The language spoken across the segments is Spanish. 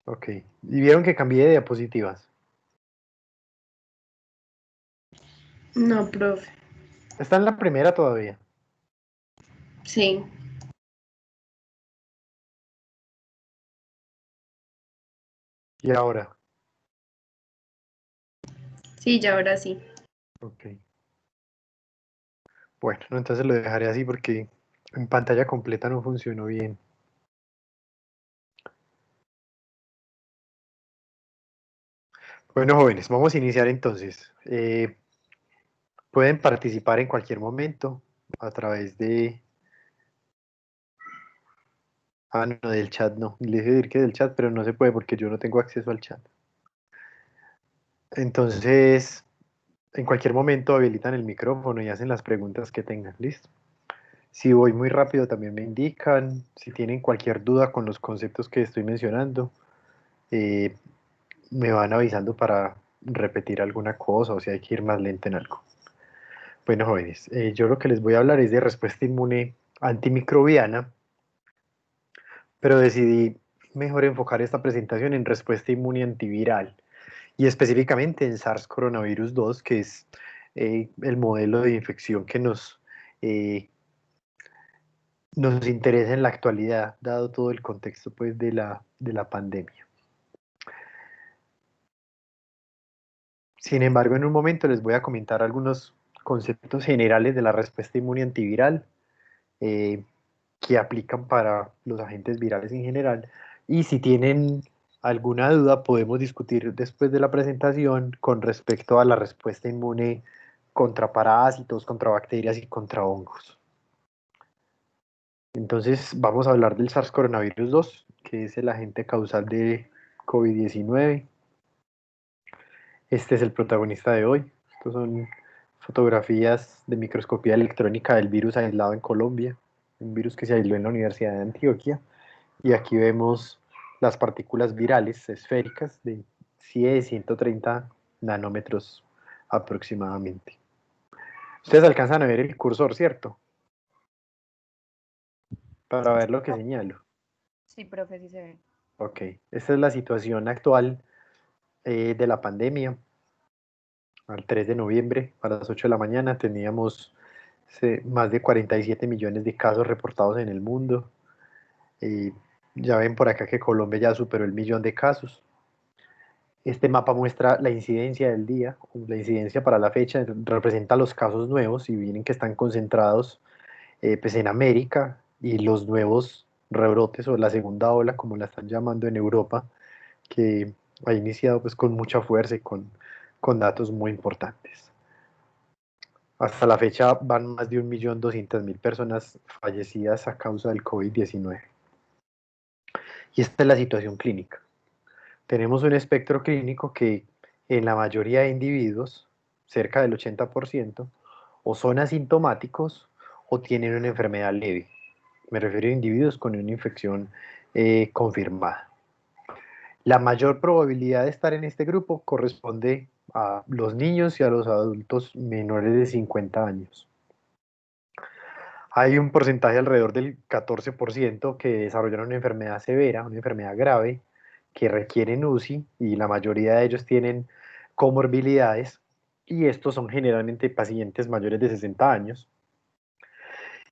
Ok. ¿Y vieron que cambié de diapositivas? No, profe. Está en la primera todavía. Sí, Y ahora. sí, ya ahora sí. Ok. Bueno, no, entonces lo dejaré así porque en pantalla completa no funcionó bien. Bueno, jóvenes, vamos a iniciar entonces. Pueden participar en cualquier momento a través de... Ah, no, del chat no. Les iba a decir que del chat, pero no se puede porque yo no tengo acceso al chat. Entonces, en cualquier momento habilitan el micrófono y hacen las preguntas que tengan. ¿Listo? Si voy muy rápido también me indican. Si tienen cualquier duda con los conceptos que estoy mencionando, eh, me van avisando para repetir alguna cosa o si hay que ir más lento en algo. Bueno, jóvenes, yo lo que les voy a hablar es de respuesta inmune antimicrobiana, pero decidí mejor enfocar esta presentación en respuesta inmune antiviral y específicamente en SARS coronavirus 2, que es el modelo de infección que eh, nos interesa en la actualidad, dado todo el contexto pues, de la pandemia. Sin embargo, en un momento les voy a comentar algunos conceptos generales de la respuesta inmune antiviral eh, que aplican para los agentes virales en general. Y si tienen alguna duda, podemos discutir después de la presentación con respecto a la respuesta inmune contra parásitos, contra bacterias y contra hongos. Entonces, vamos a hablar del SARS coronavirus 2, que es el agente causal de COVID-19. Este es el protagonista de hoy. Estos son fotografías de microscopía electrónica del virus aislado en Colombia, un virus que se aisló en la Universidad de Antioquia. Y aquí vemos las partículas virales esféricas de 100, 130 nanómetros aproximadamente. Ustedes alcanzan a ver el cursor, ¿cierto? Para ver lo que señalo. Sí, profe, sí se ve. Ok, esta es la situación actual de la pandemia. Al 3 de noviembre, a las 8 de la mañana, teníamos más de 47 millones de casos reportados en el mundo. Eh, ya ven por acá que Colombia ya superó el millón de casos. Este mapa muestra la incidencia del día, la incidencia para la fecha, representa los casos nuevos y vienen que están concentrados pues en América y los nuevos rebrotes o la segunda ola, como la están llamando en Europa, que ha iniciado pues con mucha fuerza y con datos muy importantes. Hasta la fecha van más de 1.200.000 personas fallecidas a causa del COVID-19. Y esta es la situación clínica. Tenemos un espectro clínico que en la mayoría de individuos, cerca del 80%, o son asintomáticos o tienen una enfermedad leve. Me refiero a individuos con una infección confirmada. La mayor probabilidad de estar en este grupo corresponde a los niños y a los adultos menores de 50 años. Hay un porcentaje alrededor del 14% que desarrollan una enfermedad severa, una enfermedad grave, que requieren UCI y la mayoría de ellos tienen comorbilidades y estos son generalmente pacientes mayores de 60 años.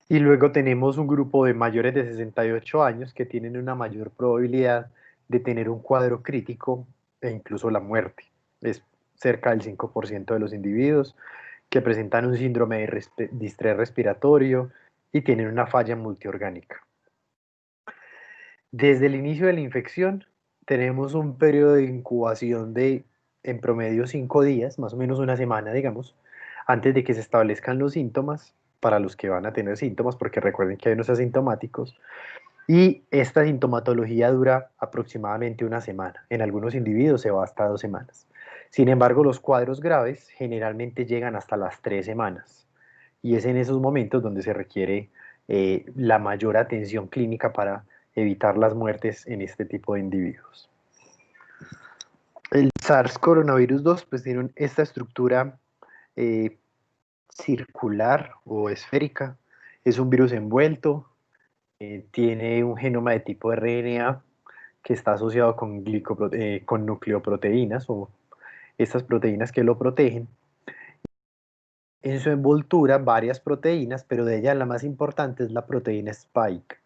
Y luego tenemos un grupo de mayores de 68 años que tienen una mayor probabilidad de tener un cuadro crítico e incluso la muerte. Es cerca del 5% de los individuos que presentan un síndrome de estrés respiratorio y tienen una falla multiorgánica. Desde el inicio de la infección tenemos un periodo de incubación de en promedio 5 días, más o menos una semana, digamos, antes de que se establezcan los síntomas para los que van a tener síntomas, porque recuerden que hay unos asintomáticos, y esta sintomatología dura aproximadamente una semana. En algunos individuos se va hasta 2 semanas. Sin embargo, los cuadros graves generalmente llegan hasta las 3 semanas. Y es en esos momentos donde se requiere la mayor atención clínica para evitar las muertes en este tipo de individuos. El SARS coronavirus 2 pues tiene esta estructura eh, circular o esférica. Es un virus envuelto, tiene un genoma de tipo RNA que está asociado con nucleoproteínas o estas proteínas que lo protegen. En su envoltura varias proteínas, pero de ellas la más importante es la proteína Spike,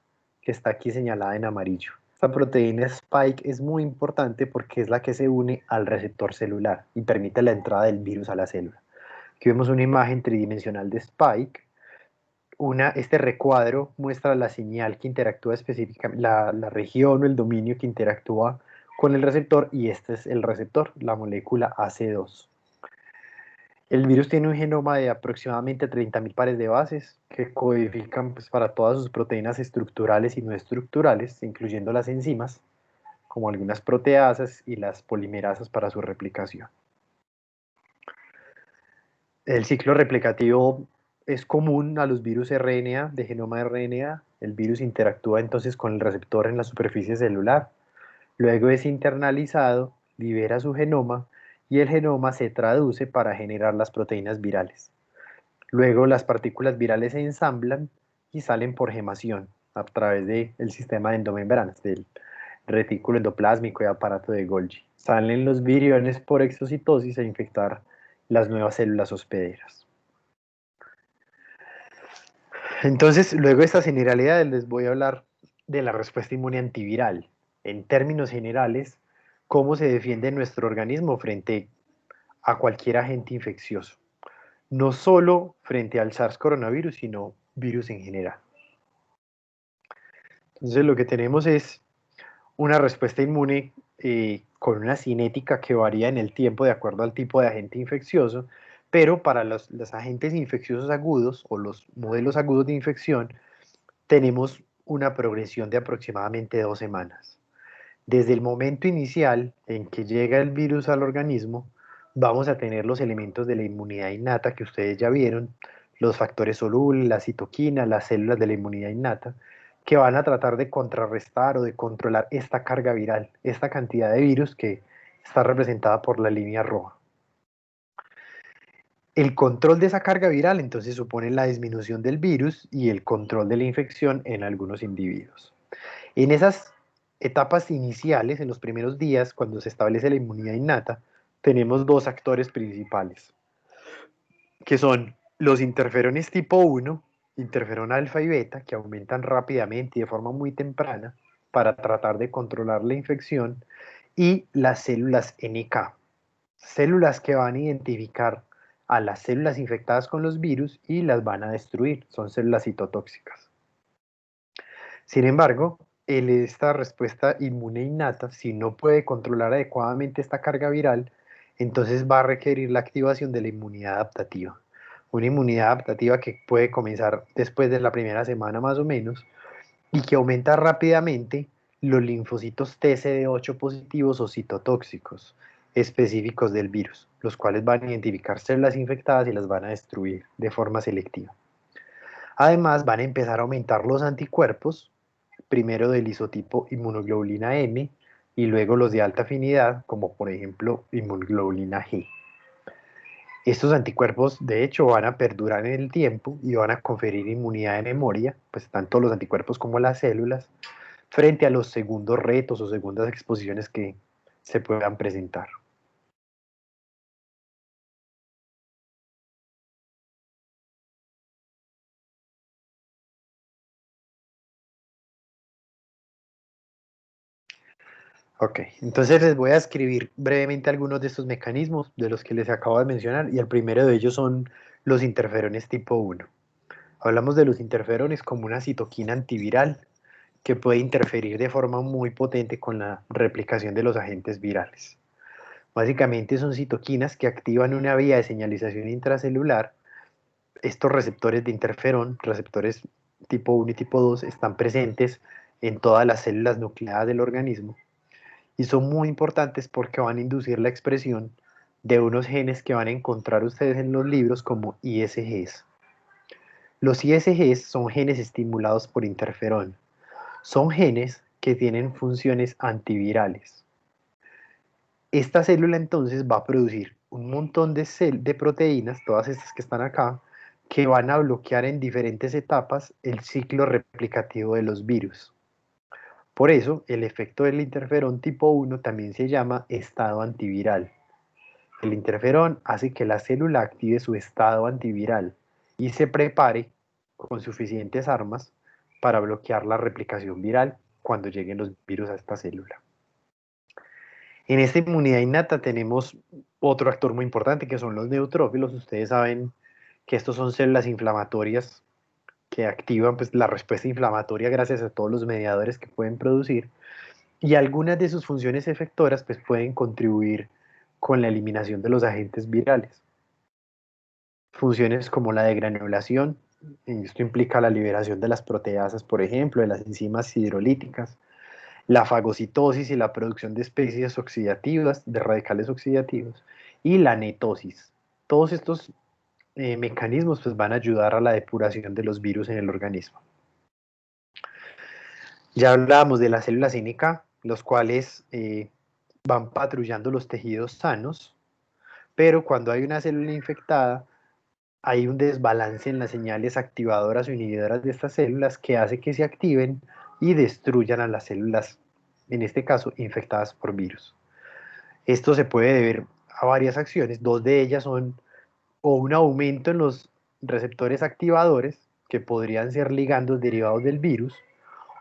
que está aquí señalada en amarillo. Esta proteína Spike es muy importante porque es la que se une al receptor celular y permite la entrada del virus a la célula. Aquí vemos una imagen tridimensional de Spike. Este recuadro muestra la señal que interactúa específicamente, la región o el dominio que interactúa con el receptor, y este es el receptor, la molécula AC2. El virus tiene un genoma de aproximadamente 30.000 pares de bases que codifican pues, para todas sus proteínas estructurales y no estructurales, incluyendo las enzimas, como algunas proteasas y las polimerasas para su replicación. El ciclo replicativo es común a los virus RNA, de genoma RNA. El virus interactúa entonces con el receptor en la superficie celular, luego es internalizado, libera su genoma y el genoma se traduce para generar las proteínas virales. Luego las partículas virales se ensamblan y salen por gemación a través del sistema de endomembranas, del retículo endoplásmico y aparato de Golgi. Salen los viriones por exocitosis a infectar las nuevas células hospederas. Entonces, luego de estas generalidades les voy a hablar de la respuesta inmune antiviral. En términos generales, cómo se defiende nuestro organismo frente a cualquier agente infeccioso. No solo frente al SARS coronavirus, sino virus en general. Entonces, lo que tenemos es una respuesta inmune con una cinética que varía en el tiempo de acuerdo al tipo de agente infeccioso, pero para los agentes infecciosos agudos o los modelos agudos de infección, tenemos una progresión de aproximadamente 2 semanas. Desde el momento inicial en que llega el virus al organismo, vamos a tener los elementos de la inmunidad innata que ustedes ya vieron, los factores solubles, la citoquina, las células de la inmunidad innata, que van a tratar de contrarrestar o de controlar esta carga viral, esta cantidad de virus que está representada por la línea roja. El control de esa carga viral entonces supone la disminución del virus y el control de la infección en algunos individuos. En esas etapas iniciales, en los primeros días, cuando se establece la inmunidad innata, tenemos dos actores principales, que son los interferones tipo 1, interferón alfa y beta, que aumentan rápidamente y de forma muy temprana para tratar de controlar la infección, y las células NK, células que van a identificar a las células infectadas con los virus y las van a destruir, son células citotóxicas. Sin embargo, esta respuesta inmune innata, si no puede controlar adecuadamente esta carga viral, entonces va a requerir la activación de la inmunidad adaptativa. Una inmunidad adaptativa que puede comenzar después de la primera semana más o menos y que aumenta rápidamente los linfocitos TCD8 positivos o citotóxicos específicos del virus, los cuales van a identificar células infectadas y las van a destruir de forma selectiva. Además, van a empezar a aumentar los anticuerpos, primero del isotipo inmunoglobulina M y luego los de alta afinidad, como por ejemplo inmunoglobulina G. Estos anticuerpos, de hecho, van a perdurar en el tiempo y van a conferir inmunidad de memoria, pues tanto los anticuerpos como las células, frente a los segundos retos o segundas exposiciones que se puedan presentar. Ok, entonces les voy a escribir brevemente algunos de estos mecanismos de los que les acabo de mencionar, y el primero de ellos son los interferones tipo 1. Hablamos de los interferones como una citoquina antiviral que puede interferir de forma muy potente con la replicación de los agentes virales. Básicamente son citoquinas que activan una vía de señalización intracelular. Estos receptores de interferón, receptores tipo 1 y tipo 2, están presentes en todas las células nucleadas del organismo y son muy importantes porque van a inducir la expresión de unos genes que van a encontrar ustedes en los libros como ISGs. Los ISGs son genes estimulados por interferón. Son genes que tienen funciones antivirales. Esta célula entonces va a producir un montón de proteínas, todas estas que están acá, que van a bloquear en diferentes etapas el ciclo replicativo de los virus. Por eso, el efecto del interferón tipo 1 también se llama estado antiviral. El interferón hace que la célula active su estado antiviral y se prepare con suficientes armas para bloquear la replicación viral cuando lleguen los virus a esta célula. En esta inmunidad innata tenemos otro actor muy importante que son los neutrófilos. Ustedes saben que estos son células inflamatorias que activan pues, la respuesta inflamatoria gracias a todos los mediadores que pueden producir, y algunas de sus funciones efectoras pues, pueden contribuir con la eliminación de los agentes virales. Funciones como la de granulación, esto implica la liberación de las proteasas, por ejemplo, de las enzimas hidrolíticas, la fagocitosis y la producción de especies oxidativas, de radicales oxidativos, y la netosis. Todos estos mecanismos pues, van a ayudar a la depuración de los virus en el organismo. Ya hablábamos de las células NK, los cuales van patrullando los tejidos sanos, pero cuando hay una célula infectada, hay un desbalance en las señales activadoras o inhibidoras de estas células que hace que se activen y destruyan a las células, en este caso, infectadas por virus. Esto se puede deber a varias acciones, dos de ellas son o un aumento en los receptores activadores, que podrían ser ligandos derivados del virus,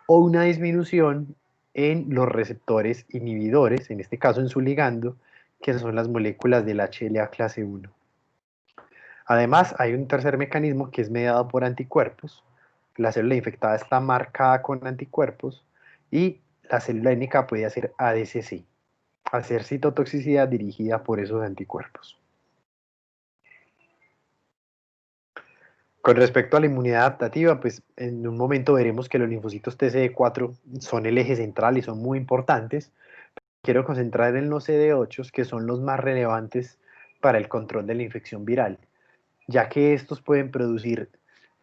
o una disminución en los receptores inhibidores, en este caso en su ligando, que son las moléculas del HLA clase 1. Además, hay un tercer mecanismo que es mediado por anticuerpos. La célula infectada está marcada con anticuerpos y la célula NK puede hacer ADCC, hacer citotoxicidad dirigida por esos anticuerpos. Con respecto a la inmunidad adaptativa, pues en un momento veremos que los linfocitos TCD4 son el eje central y son muy importantes. Quiero concentrar en los CD8, que son los más relevantes para el control de la infección viral, ya que estos pueden producir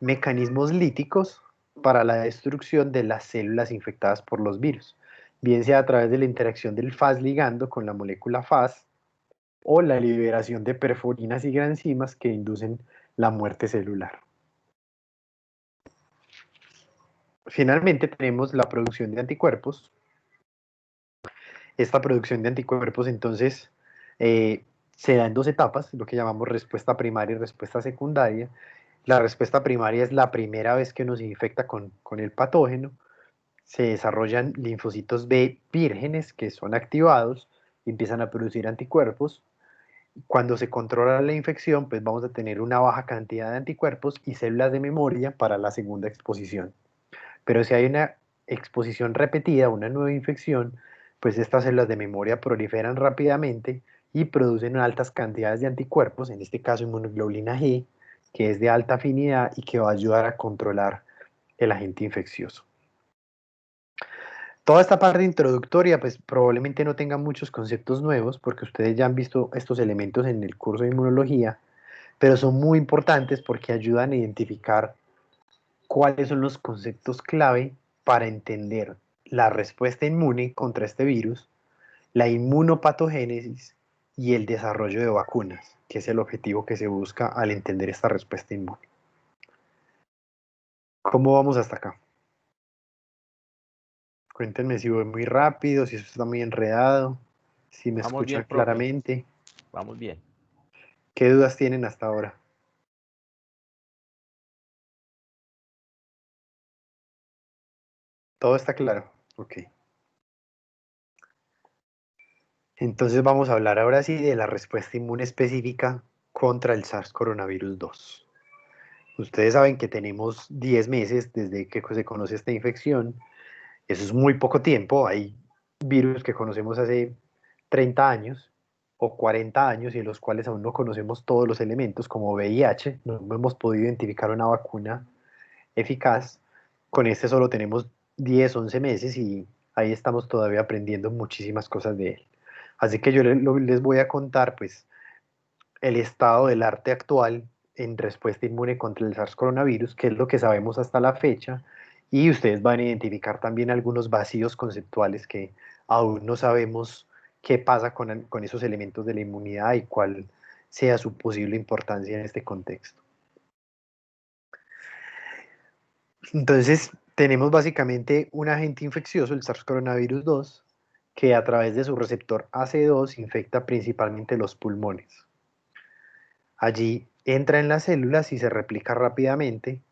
mecanismos líticos para la destrucción de las células infectadas por los virus, bien sea a través de la interacción del Fas ligando con la molécula Fas o la liberación de perforinas y granzimas que inducen la muerte celular. Finalmente tenemos la producción de anticuerpos. Esta producción de anticuerpos entonces se da en dos etapas, lo que llamamos respuesta primaria y respuesta secundaria. La respuesta primaria es la primera vez que uno se infecta con el patógeno. Se desarrollan linfocitos B vírgenes que son activados y empiezan a producir anticuerpos. Cuando se controla la infección, pues vamos a tener una baja cantidad de anticuerpos y células de memoria para la segunda exposición. Pero si hay una exposición repetida, una nueva infección, pues estas células de memoria proliferan rápidamente y producen altas cantidades de anticuerpos, en este caso inmunoglobulina G, que es de alta afinidad y que va a ayudar a controlar el agente infeccioso. Toda esta parte introductoria, pues probablemente no tenga muchos conceptos nuevos, porque ustedes ya han visto estos elementos en el curso de inmunología, pero son muy importantes porque ayudan a identificar cuáles son los conceptos clave para entender la respuesta inmune contra este virus, la inmunopatogénesis y el desarrollo de vacunas, que es el objetivo que se busca al entender esta respuesta inmune. ¿Cómo vamos hasta acá? Cuéntenme si voy muy rápido, si eso está muy enredado, si me Vamos escuchan bien, profe. claramente. Vamos bien. ¿Qué dudas tienen hasta ahora? ¿Todo está claro? Ok. Entonces vamos a hablar ahora sí de la respuesta inmune específica contra el SARS-CoV-2. Ustedes saben que tenemos 10 meses desde que se conoce esta infección. Eso es muy poco tiempo. Hay virus que conocemos hace 30 años o 40 años y en los cuales aún no conocemos todos los elementos, como VIH. No hemos podido identificar una vacuna eficaz. Con este solo tenemos 10, 11 meses y ahí estamos todavía aprendiendo muchísimas cosas de él. Así que yo les voy a contar pues el estado del arte actual en respuesta inmune contra el SARS-CoV, que es lo que sabemos hasta la fecha, y ustedes van a identificar también algunos vacíos conceptuales que aún no sabemos qué pasa con esos elementos de la inmunidad y cuál sea su posible importancia en este contexto. Entonces, tenemos básicamente un agente infeccioso, el SARS-CoV-2, que a través de su receptor AC2 infecta principalmente los pulmones. Allí entra en las células y se replica rápidamente.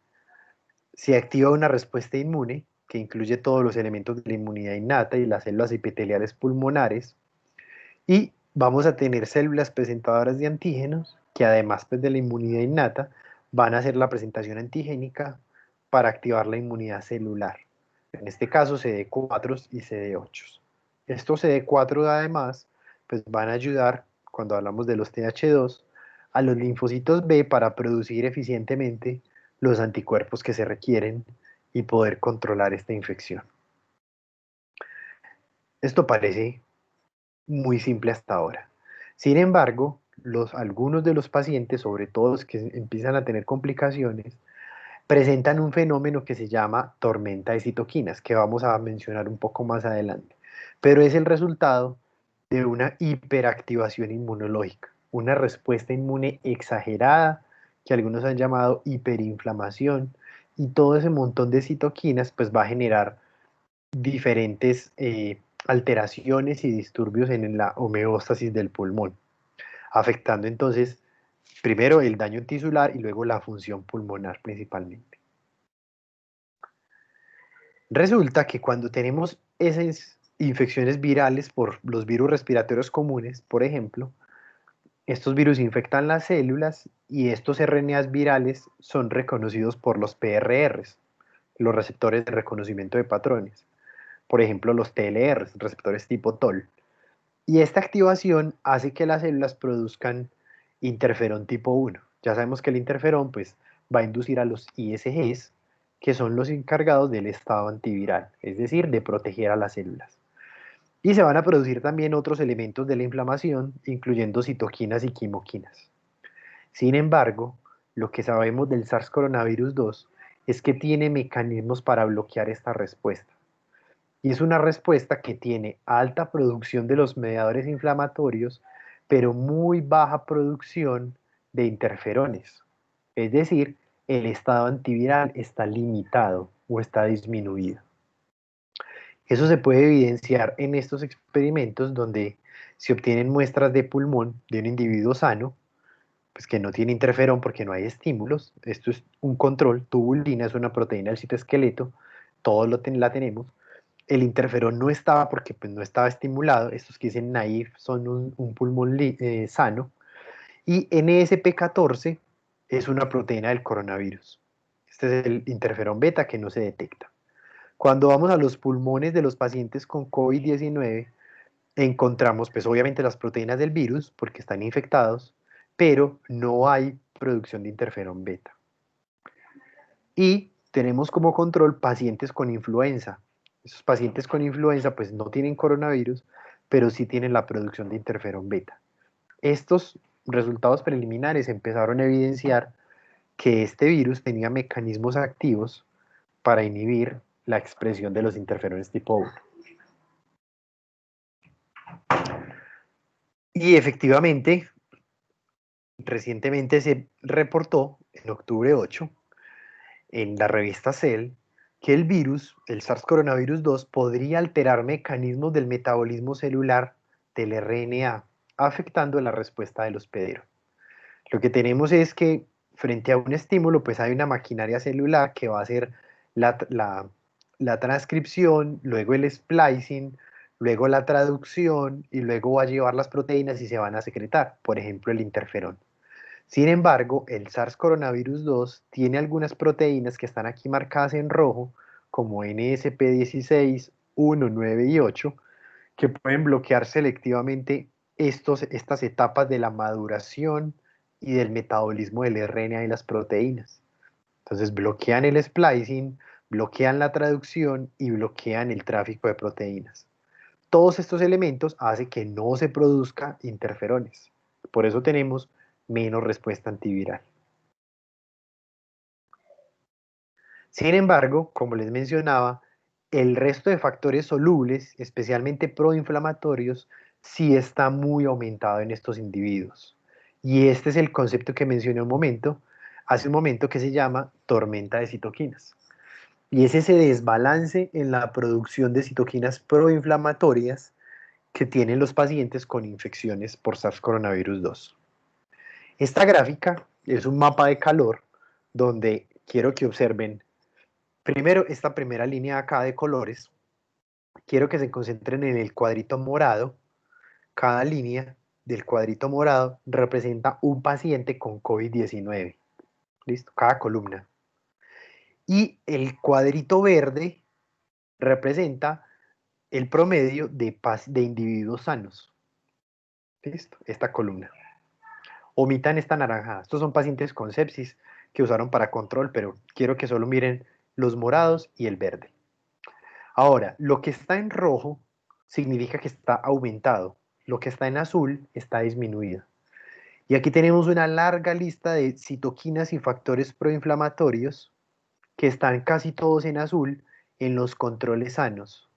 Se activa una respuesta inmune que incluye todos los elementos de la inmunidad innata y las células epiteliales pulmonares. Y vamos a tener células presentadoras de antígenos que además pues, de la inmunidad innata van a hacer la presentación antigénica para activar la inmunidad celular. En este caso CD4 y CD8. Estos CD4 además pues, van a ayudar, cuando hablamos de los TH2, a los linfocitos B para producir eficientemente los anticuerpos que se requieren y poder controlar esta infección. Esto parece muy simple hasta ahora. Sin embargo, algunos de los pacientes, sobre todo los que empiezan a tener complicaciones, presentan un fenómeno que se llama tormenta de citoquinas, que vamos a mencionar un poco más adelante. Pero es el resultado de una hiperactivación inmunológica, una respuesta inmune exagerada, que algunos han llamado hiperinflamación, y todo ese montón de citoquinas pues va a generar diferentes alteraciones y disturbios en la homeostasis del pulmón, afectando entonces primero el daño tisular y luego la función pulmonar principalmente. Resulta que cuando tenemos esas infecciones virales por los virus respiratorios comunes, por ejemplo, estos virus infectan las células y estos RNAs virales son reconocidos por los PRRs, los receptores de reconocimiento de patrones. Por ejemplo, los TLRs, receptores tipo TOL. Y esta activación hace que las células produzcan interferón tipo 1. Ya sabemos que el interferón pues, va a inducir a los ISGs, que son los encargados del estado antiviral, es decir, de proteger a las células. Y se van a producir también otros elementos de la inflamación, incluyendo citoquinas y quimoquinas. Sin embargo, lo que sabemos del SARS-CoV-2 es que tiene mecanismos para bloquear esta respuesta. Y es una respuesta que tiene alta producción de los mediadores inflamatorios, pero muy baja producción de interferones. Es decir, el estado antiviral está limitado o está disminuido. Eso se puede evidenciar en estos experimentos donde se obtienen muestras de pulmón de un individuo sano, pues que no tiene interferón porque no hay estímulos. Esto es un control, tubulina es una proteína del citoesqueleto, todos la tenemos. El interferón no estaba porque pues, no estaba estimulado. Estos que dicen naive son un pulmón sano. Y NSP14 es una proteína del coronavirus. Este es el interferón beta que no se detecta. Cuando vamos a los pulmones de los pacientes con COVID-19, encontramos pues obviamente las proteínas del virus porque están infectados, pero no hay producción de interferón beta. Y tenemos como control pacientes con influenza. Esos pacientes con influenza pues no tienen coronavirus, pero sí tienen la producción de interferón beta. Estos resultados preliminares empezaron a evidenciar que este virus tenía mecanismos activos para inhibir la expresión de los interferones tipo 1. Y efectivamente, recientemente se reportó, en octubre 8, en la revista Cell, que el virus, el SARS-CoV-2, podría alterar mecanismos del metabolismo celular del RNA, afectando la respuesta del hospedero. Lo que tenemos es que frente a un estímulo, pues hay una maquinaria celular que va a hacer la transcripción, luego el splicing, luego la traducción y luego va a llevar las proteínas y se van a secretar, por ejemplo el interferón. Sin embargo, el SARS-CoV-2 tiene algunas proteínas que están aquí marcadas en rojo, como NSP16, 1, 9 y 8, que pueden bloquear selectivamente estas etapas de la maduración y del metabolismo del RNA y las proteínas. Entonces bloquean el splicing, bloquean la traducción y bloquean el tráfico de proteínas. Todos estos elementos hacen que no se produzca interferones. Por eso tenemos menos respuesta antiviral. Sin embargo, como les mencionaba, el resto de factores solubles, especialmente proinflamatorios, sí está muy aumentado en estos individuos. Y este es el concepto que mencioné hace un momento, que se llama tormenta de citoquinas. Y es ese desbalance en la producción de citoquinas proinflamatorias que tienen los pacientes con infecciones por SARS-CoV-2. Esta gráfica es un mapa de calor donde quiero que observen primero esta primera línea acá de colores. Quiero que se concentren en el cuadrito morado. Cada línea del cuadrito morado representa un paciente con COVID-19. ¿Listo? Cada columna. Y el cuadrito verde representa el promedio de individuos sanos. ¿Listo? Esta columna. Omitan esta naranja. Estos son pacientes con sepsis que usaron para control, pero quiero que solo miren los morados y el verde. Ahora, lo que está en rojo significa que está aumentado. Lo que está en azul está disminuido. Y aquí tenemos una larga lista de citoquinas y factores proinflamatorios que están casi todos en azul en los controles sanos.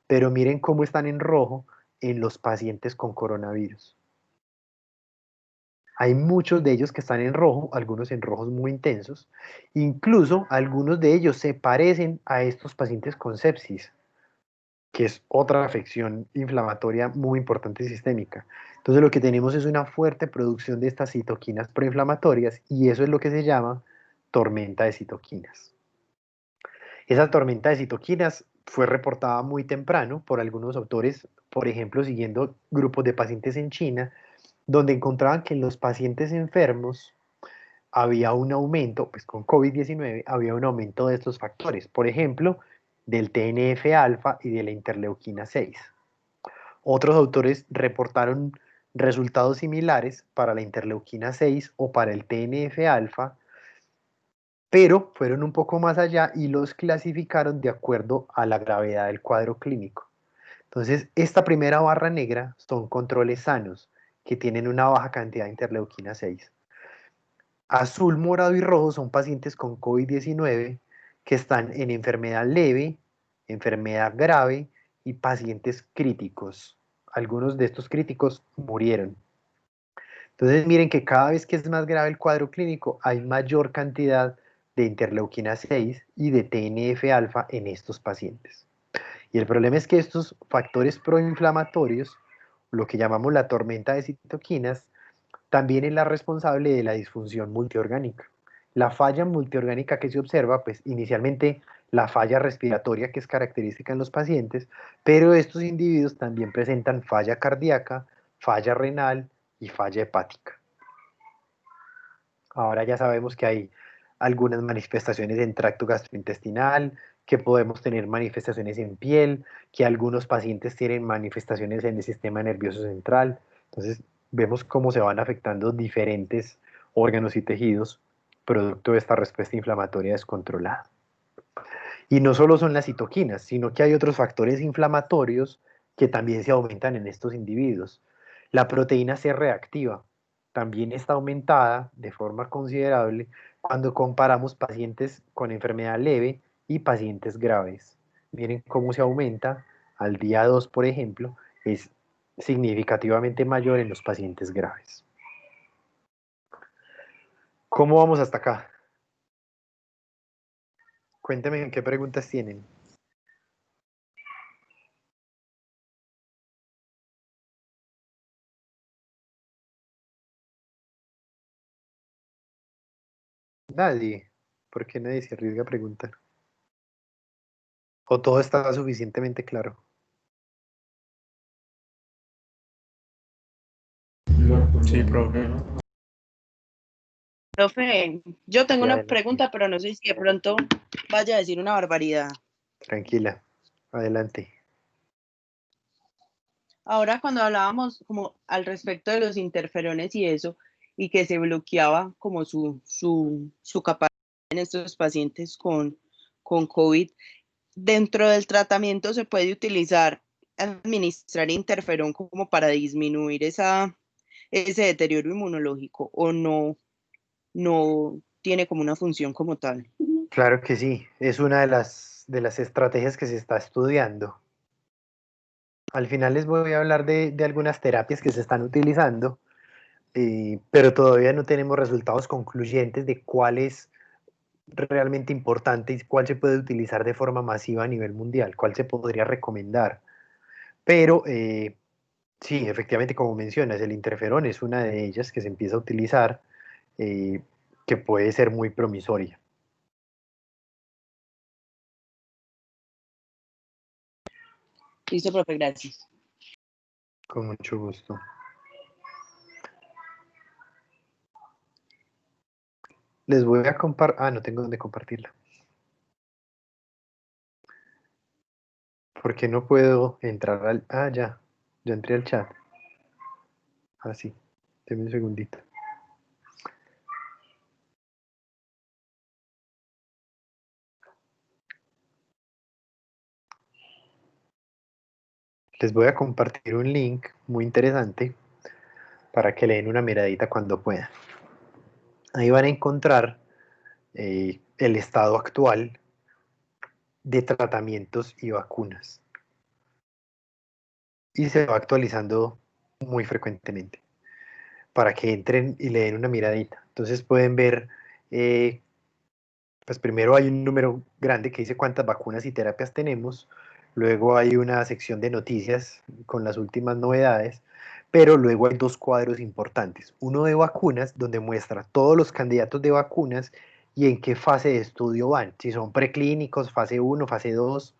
Pero miren cómo están en rojo en los pacientes con coronavirus. Hay muchos de ellos que están en rojo, algunos en rojos muy intensos. Incluso algunos de ellos se parecen a estos pacientes con sepsis, que es otra afección inflamatoria muy importante sistémica. Entonces lo que tenemos es una fuerte producción de estas citoquinas proinflamatorias y eso es lo que se llama tormenta de citoquinas. Esa tormenta de citoquinas fue reportada muy temprano por algunos autores, por ejemplo, siguiendo grupos de pacientes en China, donde encontraban que en los pacientes enfermos había un aumento, pues con COVID-19 había un aumento de estos factores, por ejemplo, del TNF-alfa y de la interleuquina 6. Otros autores reportaron resultados similares para la interleuquina 6 o para el TNF-alfa, pero fueron un poco más allá y los clasificaron de acuerdo a la gravedad del cuadro clínico. Entonces, esta primera barra negra son controles sanos que tienen una baja cantidad de interleuquina 6. Azul, morado y rojo son pacientes con COVID-19 que están en enfermedad leve, enfermedad grave y pacientes críticos. Algunos de estos críticos murieron. Entonces miren que cada vez que es más grave el cuadro clínico hay mayor cantidad de interleuquina 6 y de TNF-alfa en estos pacientes. Y el problema es que estos factores proinflamatorios, lo que llamamos la tormenta de citoquinas, también es la responsable de la disfunción multiorgánica. La falla multiorgánica que se observa, pues inicialmente la falla respiratoria que es característica en los pacientes, pero estos individuos también presentan falla cardíaca, falla renal y falla hepática. Ahora ya sabemos que hay algunas manifestaciones en tracto gastrointestinal, que podemos tener manifestaciones en piel, que algunos pacientes tienen manifestaciones en el sistema nervioso central. Entonces, vemos cómo se van afectando diferentes órganos y tejidos producto de esta respuesta inflamatoria descontrolada. Y no solo son las citoquinas, sino que hay otros factores inflamatorios que también se aumentan en estos individuos. La proteína C reactiva también está aumentada de forma considerable cuando comparamos pacientes con enfermedad leve y pacientes graves. Miren cómo se aumenta al día 2, por ejemplo, es significativamente mayor en los pacientes graves. ¿Cómo vamos hasta acá? Cuéntame qué preguntas tienen. Nadie. ¿Por qué nadie se arriesga a preguntar? ¿O todo está suficientemente claro? Sí, profe. Profe, yo tengo Sí, una adelante. pregunta, pero no sé si de pronto vaya a decir una barbaridad. Tranquila, adelante. Ahora cuando hablábamos como al respecto de los interferones y eso, y que se bloqueaba como su capacidad en estos pacientes con COVID, dentro del tratamiento se puede utilizar, administrar interferón como para disminuir ese deterioro inmunológico o no tiene como una función como tal. Claro que sí, es una de las estrategias que se está estudiando. Al final les voy a hablar de algunas terapias que se están utilizando, pero todavía no tenemos resultados concluyentes de cuáles realmente importante y cuál se puede utilizar de forma masiva a nivel mundial, cuál se podría recomendar. Pero sí, efectivamente, como mencionas, el interferón es una de ellas que se empieza a utilizar, eh, que puede ser muy promisoria. Listo, profe, gracias. Con mucho gusto. Les voy a compartir. Ah, no tengo dónde compartirla. ¿Por qué no puedo entrar al... Ah, ya. Ya entré al chat. Ah, sí. Deme un segundito. Les voy a compartir un link muy interesante para que le den una miradita cuando puedan. Ahí van a encontrar el estado actual de tratamientos y vacunas. Y se va actualizando muy frecuentemente para que entren y le den una miradita. Entonces pueden ver, pues primero hay un número grande que dice cuántas vacunas y terapias tenemos, luego hay una sección de noticias con las últimas novedades, pero luego hay dos cuadros importantes. Uno de vacunas, donde muestra todos los candidatos de vacunas y en qué fase de estudio van, si son preclínicos, fase 1, fase 2,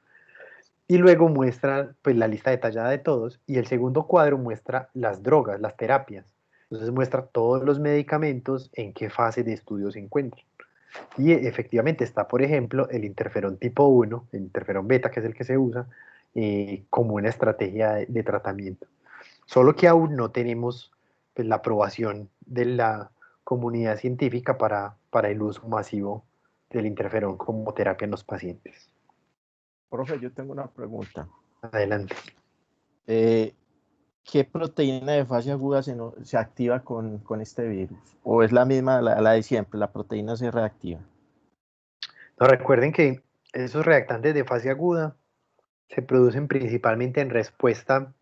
y luego muestra pues, la lista detallada de todos, y el segundo cuadro muestra las drogas, las terapias. Entonces muestra todos los medicamentos en qué fase de estudio se encuentran. Y efectivamente está, por ejemplo, el interferón tipo 1, el interferón beta, que es el que se usa, como una estrategia de tratamiento. Solo que aún no tenemos pues, la aprobación de la comunidad científica para el uso masivo del interferón como terapia en los pacientes. Profe, yo tengo una pregunta. Adelante. ¿Qué proteína de fase aguda se activa con este virus? ¿O es la misma, la de siempre, la proteína C reactiva? No, recuerden que esos reactantes de fase aguda se producen principalmente en respuesta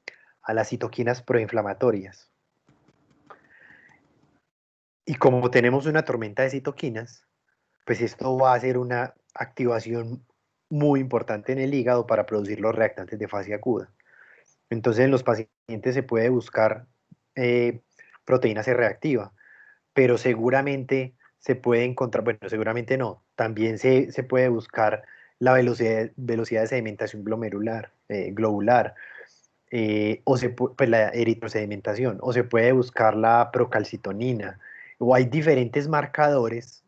a las citoquinas proinflamatorias. Y como tenemos una tormenta de citoquinas, pues esto va a hacer una activación muy importante en el hígado para producir los reactantes de fase aguda. Entonces en los pacientes se puede buscar proteína C reactiva, pero seguramente se puede encontrar, bueno, seguramente no, también se puede buscar la velocidad de sedimentación globular, pues la eritrosedimentación, o se puede buscar la procalcitonina, o hay diferentes marcadores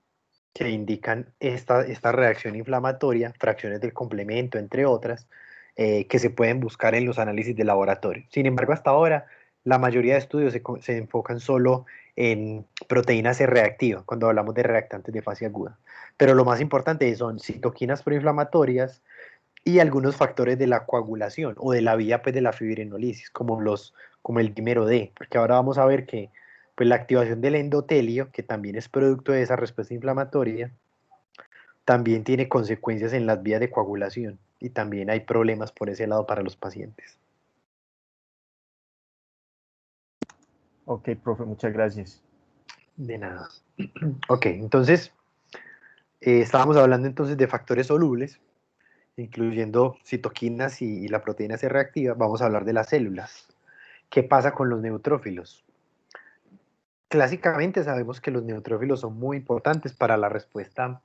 que indican esta reacción inflamatoria, fracciones del complemento, entre otras, que se pueden buscar en los análisis de laboratorio. Sin embargo, hasta ahora, la mayoría de estudios se enfocan solo en proteína C reactiva, cuando hablamos de reactantes de fase aguda. Pero lo más importante son citoquinas proinflamatorias y algunos factores de la coagulación o de la vía pues, de la fibrinolisis, como el dímero D, porque ahora vamos a ver que pues, la activación del endotelio, que también es producto de esa respuesta inflamatoria, también tiene consecuencias en las vías de coagulación y también hay problemas por ese lado para los pacientes. Ok, profe, muchas gracias. De nada. Ok, entonces, estábamos hablando entonces de factores solubles, incluyendo citoquinas y la proteína C reactiva. Vamos a hablar de las células. ¿Qué pasa con los neutrófilos? Clásicamente sabemos que los neutrófilos son muy importantes para la respuesta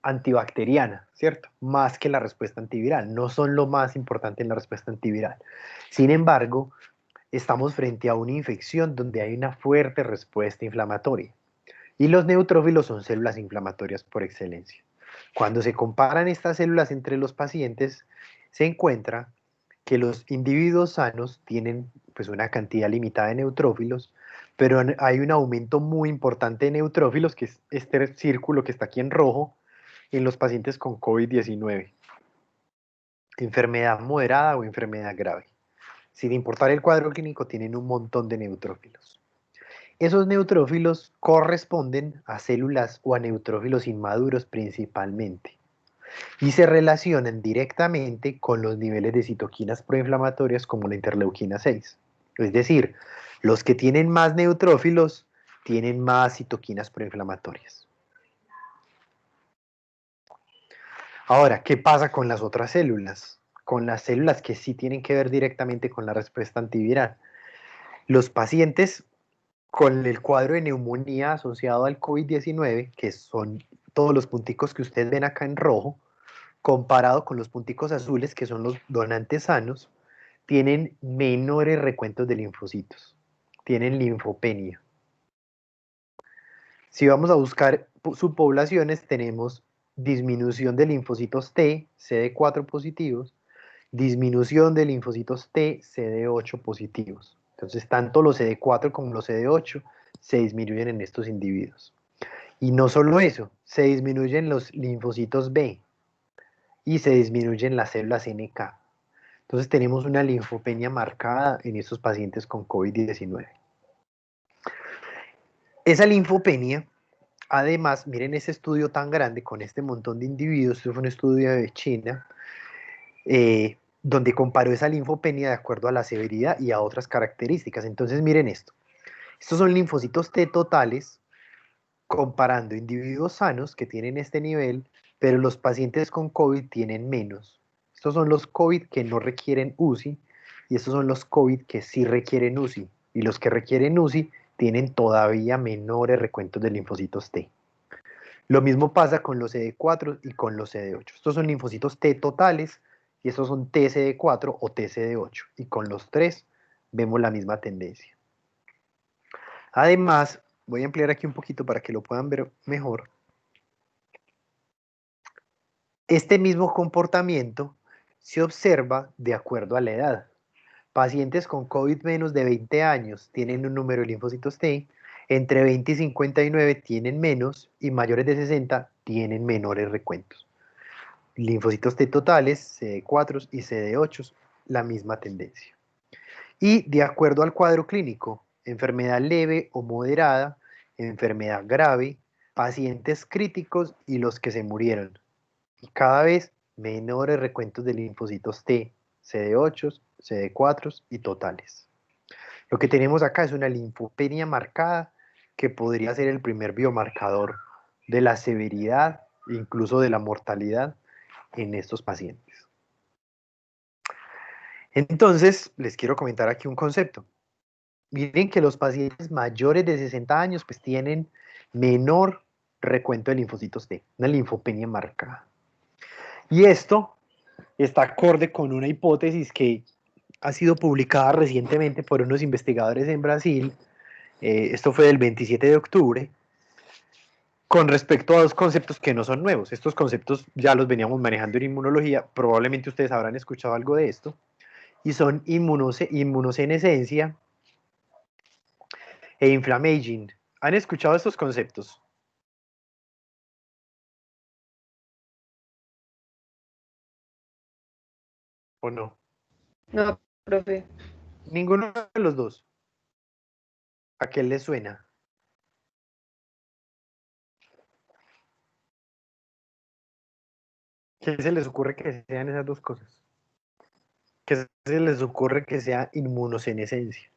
antibacteriana, ¿cierto? Más que la respuesta antiviral. No son lo más importante en la respuesta antiviral. Sin embargo, estamos frente a una infección donde hay una fuerte respuesta inflamatoria. Y los neutrófilos son células inflamatorias por excelencia. Cuando se comparan estas células entre los pacientes, se encuentra que los individuos sanos tienen pues, una cantidad limitada de neutrófilos, pero hay un aumento muy importante de neutrófilos, que es este círculo que está aquí en rojo, en los pacientes con COVID-19, enfermedad moderada o enfermedad grave. Sin importar el cuadro clínico, tienen un montón de neutrófilos. Esos neutrófilos corresponden a células o a neutrófilos inmaduros principalmente y se relacionan directamente con los niveles de citoquinas proinflamatorias como la interleuquina 6. Es decir, los que tienen más neutrófilos tienen más citoquinas proinflamatorias. Ahora, ¿qué pasa con las otras células? Con las células que sí tienen que ver directamente con la respuesta antiviral. Los pacientes con el cuadro de neumonía asociado al COVID-19, que son todos los punticos que ustedes ven acá en rojo, comparado con los punticos azules, que son los donantes sanos, tienen menores recuentos de linfocitos, tienen linfopenia. Si vamos a buscar subpoblaciones, tenemos disminución de linfocitos T, CD4 positivos, disminución de linfocitos T, CD8 positivos. Entonces, tanto los CD4 como los CD8 se disminuyen en estos individuos. Y no solo eso, se disminuyen los linfocitos B y se disminuyen las células NK. Entonces, tenemos una linfopenia marcada en estos pacientes con COVID-19. Esa linfopenia, además, miren ese estudio tan grande con este montón de individuos, este fue un estudio de China, donde comparó esa linfopenia de acuerdo a la severidad y a otras características. Entonces miren esto, estos son linfocitos T totales, comparando individuos sanos que tienen este nivel, pero los pacientes con COVID tienen menos. Estos son los COVID que no requieren UCI, y estos son los COVID que sí requieren UCI, y los que requieren UCI tienen todavía menores recuentos de linfocitos T. Lo mismo pasa con los CD4 y con los CD8. Estos son linfocitos T totales y estos son TCD4 o TCD8. Y con los tres vemos la misma tendencia. Además, voy a ampliar aquí un poquito para que lo puedan ver mejor. Este mismo comportamiento se observa de acuerdo a la edad. Pacientes con COVID menos de 20 años tienen un número de linfocitos T, entre 20 y 59 tienen menos y mayores de 60 tienen menores recuentos. Linfocitos T totales, CD4 y CD8, la misma tendencia. Y de acuerdo al cuadro clínico, enfermedad leve o moderada, enfermedad grave, pacientes críticos y los que se murieron. Y cada vez menores recuentos de linfocitos T, CD8, CD4 y totales. Lo que tenemos acá es una linfopenia marcada que podría ser el primer biomarcador de la severidad, incluso de la mortalidad en estos pacientes. Entonces, les quiero comentar aquí un concepto. Miren que los pacientes mayores de 60 años pues tienen menor recuento de linfocitos T, una linfopenia marcada. Y esto está acorde con una hipótesis que ha sido publicada recientemente por unos investigadores en Brasil, esto fue del 27 de octubre, con respecto a dos conceptos que no son nuevos. Estos conceptos ya los veníamos manejando en inmunología, probablemente ustedes habrán escuchado algo de esto, y son inmunosenescencia e inflammaging. ¿Han escuchado estos conceptos? ¿O no? No, profe. Ninguno de los dos. ¿A qué les suena? ¿Qué se les ocurre que sean esas dos cosas? ¿Qué se les ocurre que sea inmunosenescencia?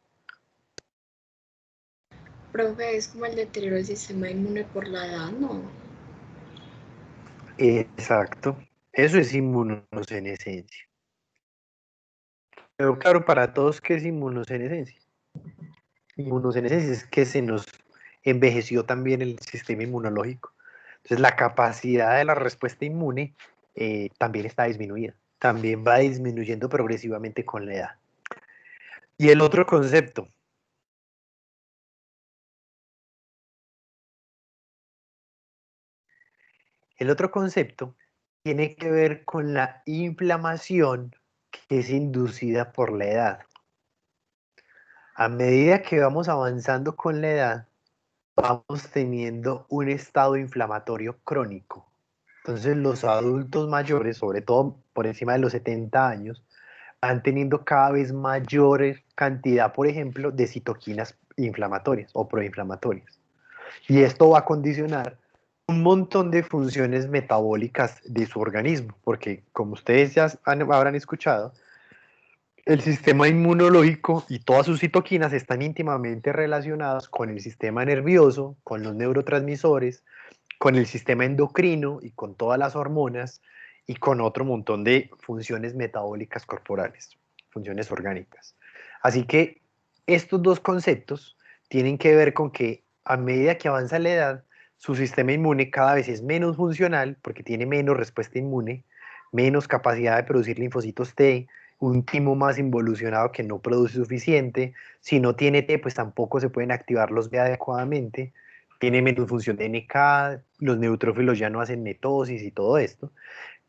Profe, es como el deterioro del sistema inmune por la edad, ¿no? Exacto. Eso es inmunosenescencia. Pero claro, para todos, ¿qué es inmunosenescencia? Inmunosenescencia es que se nos envejeció también el sistema inmunológico. Entonces, la capacidad de la respuesta inmune también está disminuida. También va disminuyendo progresivamente con la edad. Y el otro concepto. El otro concepto tiene que ver con la inflamación que es inducida por la edad. A medida que vamos avanzando con la edad, vamos teniendo un estado inflamatorio crónico. Entonces los adultos mayores, sobre todo por encima de los 70 años, van teniendo cada vez mayor cantidad, por ejemplo, de citoquinas inflamatorias o proinflamatorias. Y esto va a condicionar un montón de funciones metabólicas de su organismo, porque como ustedes ya habrán escuchado, el sistema inmunológico y todas sus citoquinas están íntimamente relacionados con el sistema nervioso, con los neurotransmisores, con el sistema endocrino y con todas las hormonas y con otro montón de funciones metabólicas corporales, funciones orgánicas. Así que estos dos conceptos tienen que ver con que a medida que avanza la edad, su sistema inmune cada vez es menos funcional porque tiene menos respuesta inmune, menos capacidad de producir linfocitos T, un timo más involucionado que no produce suficiente. Si no tiene T, pues tampoco se pueden activar los B adecuadamente. Tiene menos función de NK, los neutrófilos ya no hacen mitosis y todo esto.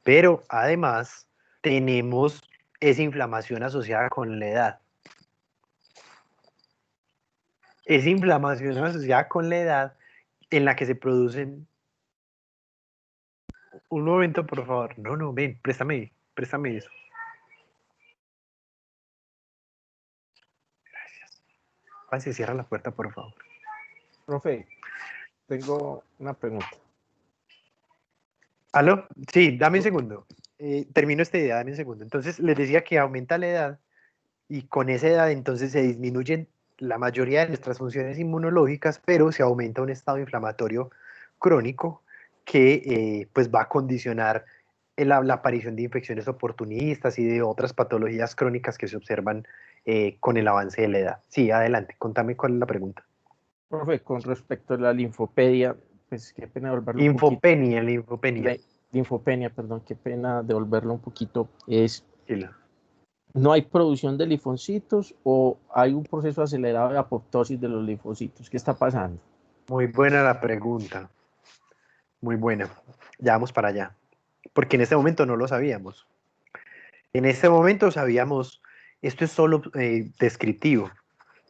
Pero además tenemos esa inflamación asociada con la edad. Esa inflamación asociada con la edad en la que se producen... Un momento, por favor. No, ven, préstame eso. Gracias. Juan, se cierra la puerta, por favor. Profe, tengo una pregunta. ¿Aló? Sí, dame un segundo. Termino esta idea, dame un segundo. Entonces, les decía que aumenta la edad y con esa edad entonces se disminuyen la mayoría de nuestras funciones inmunológicas, pero se aumenta un estado inflamatorio crónico que pues va a condicionar la aparición de infecciones oportunistas y de otras patologías crónicas que se observan con el avance de la edad. Sí, adelante, contame cuál es la pregunta. Profe, con respecto a la linfopedia, pues qué pena devolverlo un poquito. Linfopenia. Linfopenia, perdón, qué pena devolverlo un poquito. Es, Sí. ¿no hay producción de linfocitos o hay un proceso acelerado de apoptosis de los linfocitos? ¿Qué está pasando? Muy buena la pregunta. Muy buena. Ya vamos para allá. Porque en este momento no lo sabíamos. En este momento sabíamos, esto es solo descriptivo.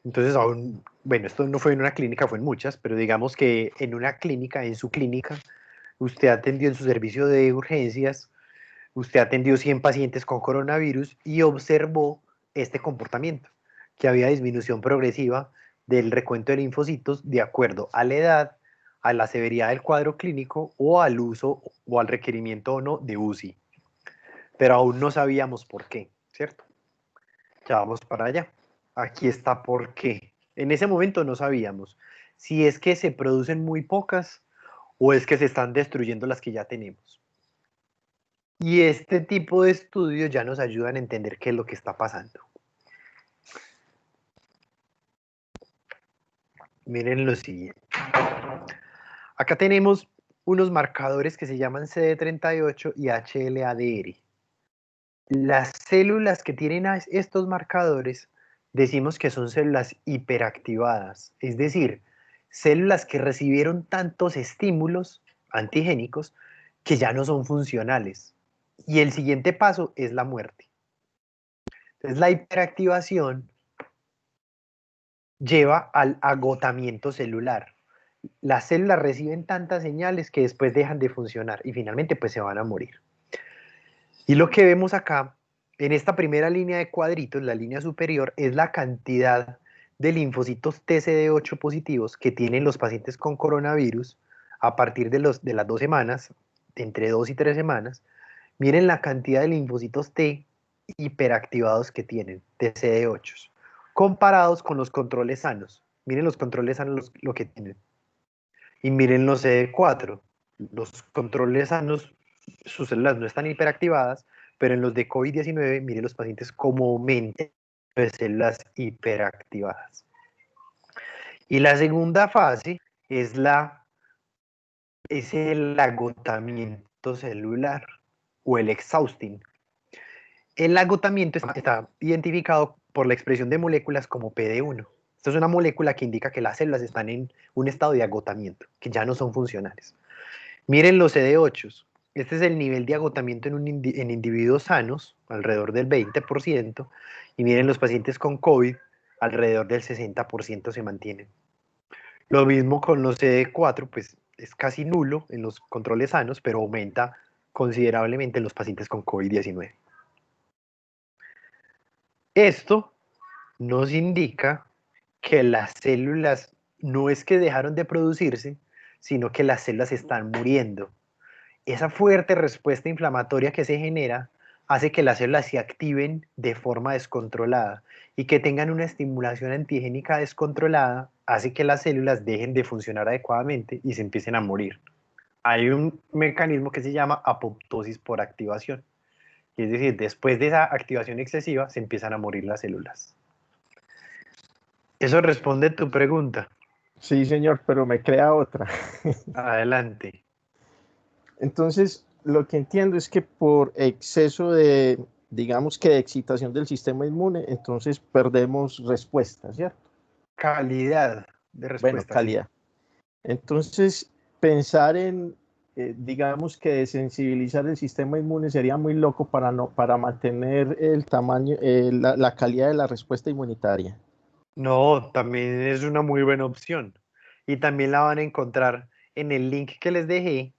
Entonces, aún, bueno, esto no fue en una clínica, fue en muchas, pero digamos que en una clínica, en su clínica, usted atendió en su servicio de urgencias, usted atendió 100 pacientes con coronavirus y observó este comportamiento, que había disminución progresiva del recuento de linfocitos de acuerdo a la edad, a la severidad del cuadro clínico o al uso o al requerimiento o no de UCI. Pero aún no sabíamos por qué, ¿cierto? Ya vamos para allá. Aquí está por qué. En ese momento no sabíamos si es que se producen muy pocas o es que se están destruyendo las que ya tenemos. Y este tipo de estudios ya nos ayudan a entender qué es lo que está pasando. Miren lo siguiente. Acá tenemos unos marcadores que se llaman CD38 y HLA-DR. Las células que tienen estos marcadores decimos que son células hiperactivadas, es decir, células que recibieron tantos estímulos antigénicos que ya no son funcionales. Y el siguiente paso es la muerte. Entonces la hiperactivación lleva al agotamiento celular. Las células reciben tantas señales que después dejan de funcionar y finalmente pues se van a morir. Y lo que vemos acá, en esta primera línea de cuadritos, la línea superior, es la cantidad de linfocitos TCD8 positivos que tienen los pacientes con coronavirus a partir de las 2 semanas, entre 2 y 3 semanas. Miren la cantidad de linfocitos T hiperactivados que tienen, TCD8, comparados con los controles sanos. Miren los controles sanos lo que tienen. Y miren los CD4. Los controles sanos, sus células no están hiperactivadas, pero en los de COVID-19, miren los pacientes cómo aumentan las células hiperactivadas. Y la segunda fase es el agotamiento celular o el exhausting. El agotamiento está identificado por la expresión de moléculas como PD1. Esta es una molécula que indica que las células están en un estado de agotamiento, que ya no son funcionales. Miren los CD8. Este es el nivel de agotamiento en individuos sanos, alrededor del 20%, y miren los pacientes con COVID, alrededor del 60% se mantienen. Lo mismo con los CD4, pues es casi nulo en los controles sanos, pero aumenta considerablemente en los pacientes con COVID-19. Esto nos indica que las células no es que dejaron de producirse, sino que las células están muriendo. Esa fuerte respuesta inflamatoria que se genera hace que las células se activen de forma descontrolada y que tengan una estimulación antigénica descontrolada hace que las células dejen de funcionar adecuadamente y se empiecen a morir. hay un mecanismo que se llama apoptosis por activación. Y es decir, después de esa activación excesiva se empiezan a morir las células. Eso responde a tu pregunta. Sí, señor, pero me crea otra. Adelante. Entonces, lo que entiendo es que por exceso de, digamos que de excitación del sistema inmune, entonces perdemos respuesta, ¿cierto? Calidad de Bueno, respuesta, sí. calidad. Entonces, pensar en, digamos que desensibilizar el sistema inmune sería muy loco para mantener el tamaño, la calidad de la respuesta inmunitaria. No, también es una muy buena opción. Y también la van a encontrar en el link que les dejé.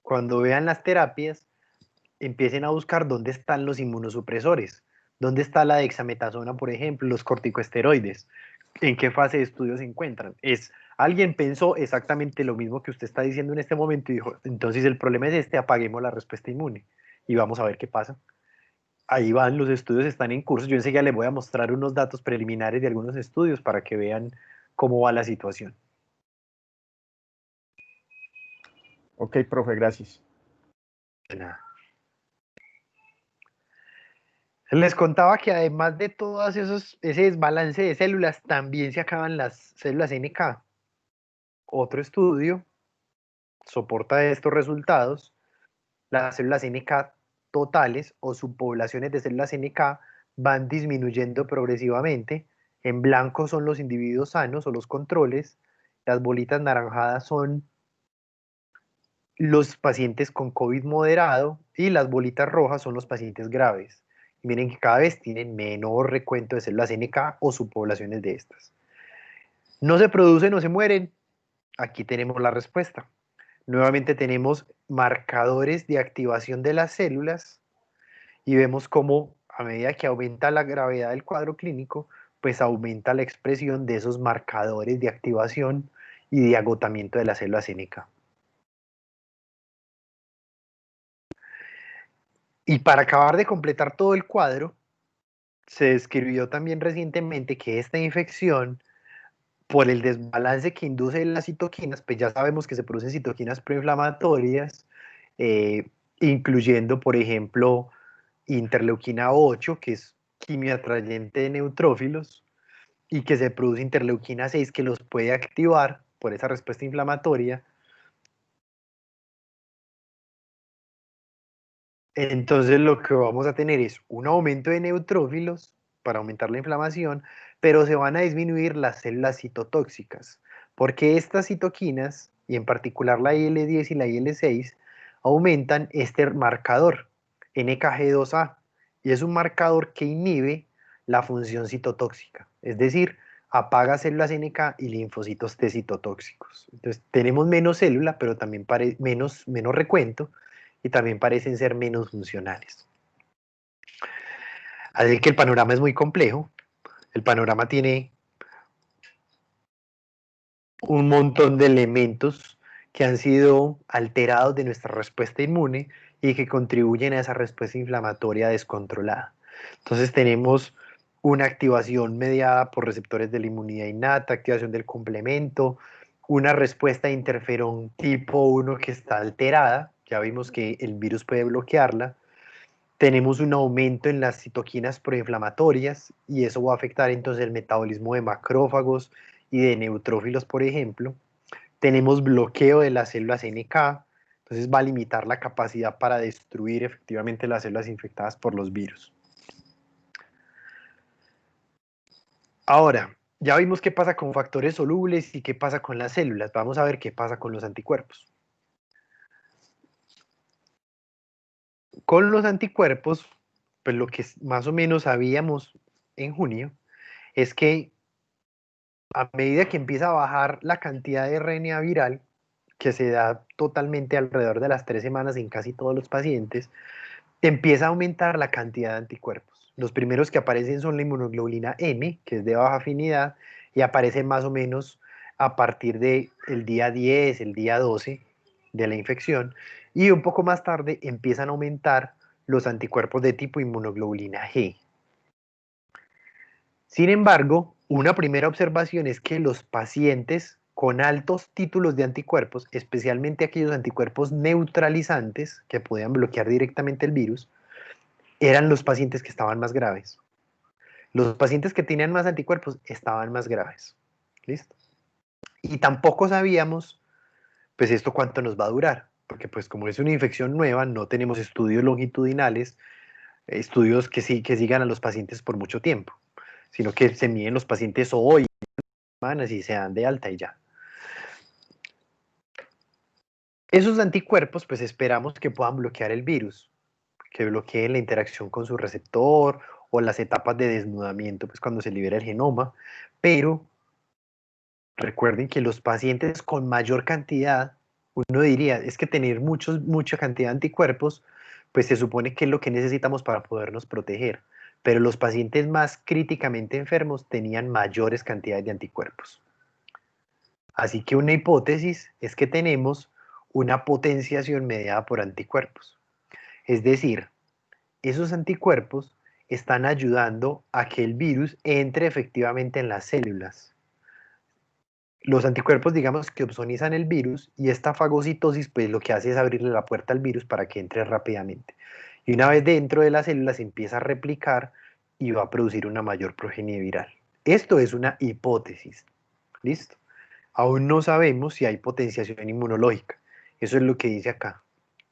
Cuando vean las terapias, empiecen a buscar dónde están los inmunosupresores, dónde está la dexametasona, por ejemplo, los corticosteroides, en qué fase de estudio se encuentran. Alguien pensó exactamente lo mismo que usted está diciendo en este momento y dijo, entonces el problema es este, apaguemos la respuesta inmune y vamos a ver qué pasa. Ahí van, los estudios están en curso. Yo enseguida les voy a mostrar unos datos preliminares de algunos estudios para que vean cómo va la situación. Ok, profe, gracias. De nada. Les contaba que además de todos ese desbalance de células, también se acaban las células NK. Otro estudio soporta estos resultados. Las células NK totales o subpoblaciones de células NK van disminuyendo progresivamente. En blanco son los individuos sanos o los controles. Las bolitas naranjadas son los pacientes con COVID moderado y las bolitas rojas son los pacientes graves. Y miren que cada vez tienen menor recuento de células NK o subpoblaciones de estas. No se producen o se mueren. Aquí tenemos la respuesta. Nuevamente tenemos marcadores de activación de las células y vemos cómo a medida que aumenta la gravedad del cuadro clínico, pues aumenta la expresión de esos marcadores de activación y de agotamiento de las células NK. Y para acabar de completar todo el cuadro, se describió también recientemente que esta infección, por el desbalance que induce las citoquinas, pues ya sabemos que se producen citoquinas proinflamatorias, incluyendo, por ejemplo, interleuquina 8, que es quimioatrayente de neutrófilos, y que se produce interleuquina 6, que los puede activar por esa respuesta inflamatoria. Entonces lo que vamos a tener es un aumento de neutrófilos para aumentar la inflamación, pero se van a disminuir las células citotóxicas, porque estas citoquinas, y en particular la IL-10 y la IL-6, aumentan este marcador, NKG2A, y es un marcador que inhibe la función citotóxica, es decir, apaga células NK y linfocitos T citotóxicos. Entonces tenemos menos célula, pero también menos recuento, y también parecen ser menos funcionales. Así que el panorama es muy complejo. El panorama tiene un montón de elementos que han sido alterados de nuestra respuesta inmune y que contribuyen a esa respuesta inflamatoria descontrolada. Entonces tenemos una activación mediada por receptores de la inmunidad innata, activación del complemento, una respuesta de interferón tipo 1 que está alterada, ya vimos que el virus puede bloquearla. Tenemos un aumento en las citoquinas proinflamatorias y eso va a afectar entonces el metabolismo de macrófagos y de neutrófilos, por ejemplo. Tenemos bloqueo de las células NK, entonces va a limitar la capacidad para destruir efectivamente las células infectadas por los virus. Ahora, ya vimos qué pasa con factores solubles y qué pasa con las células. Vamos a ver qué pasa con los anticuerpos. Con los anticuerpos, pues lo que más o menos sabíamos en junio es que a medida que empieza a bajar la cantidad de RNA viral, que se da totalmente alrededor de las 3 semanas en casi todos los pacientes, empieza a aumentar la cantidad de anticuerpos. Los primeros que aparecen son la inmunoglobulina M, que es de baja afinidad, y aparece más o menos a partir del día 10, el día 12 de la infección, y un poco más tarde empiezan a aumentar los anticuerpos de tipo inmunoglobulina G. Sin embargo, una primera observación es que los pacientes con altos títulos de anticuerpos, especialmente aquellos anticuerpos neutralizantes que podían bloquear directamente el virus, eran los pacientes que estaban más graves. Los pacientes que tenían más anticuerpos estaban más graves. ¿Listo? Y tampoco sabíamos, pues, esto cuánto nos va a durar, porque pues como es una infección nueva, no tenemos estudios longitudinales, estudios que sigan a los pacientes por mucho tiempo, sino que se miden los pacientes hoy, semanas, y se dan de alta y ya. Esos anticuerpos, pues esperamos que puedan bloquear el virus, que bloqueen la interacción con su receptor o las etapas de desnudamiento, pues cuando se libera el genoma, pero recuerden que los pacientes con mayor cantidad, uno diría, es que tener mucha cantidad de anticuerpos, pues se supone que es lo que necesitamos para podernos proteger, pero los pacientes más críticamente enfermos tenían mayores cantidades de anticuerpos. Así que una hipótesis es que tenemos una potenciación mediada por anticuerpos. Es decir, esos anticuerpos están ayudando a que el virus entre efectivamente en las células. Los anticuerpos, digamos, que opsonizan el virus, y esta fagocitosis, pues lo que hace es abrirle la puerta al virus para que entre rápidamente. Y una vez dentro de las células se empieza a replicar y va a producir una mayor progenie viral. Esto es una hipótesis. ¿Listo? Aún no sabemos si hay potenciación inmunológica. Eso es lo que dice acá.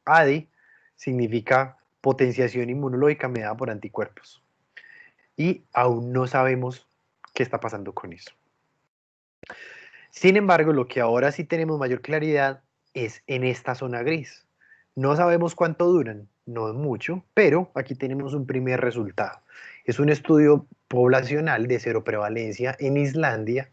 ADI significa potenciación inmunológica mediada por anticuerpos. Y aún no sabemos qué está pasando con eso. Sin embargo, lo que ahora sí tenemos mayor claridad es en esta zona gris. No sabemos cuánto duran, no mucho, pero aquí tenemos un primer resultado. Es un estudio poblacional de cero prevalencia en Islandia.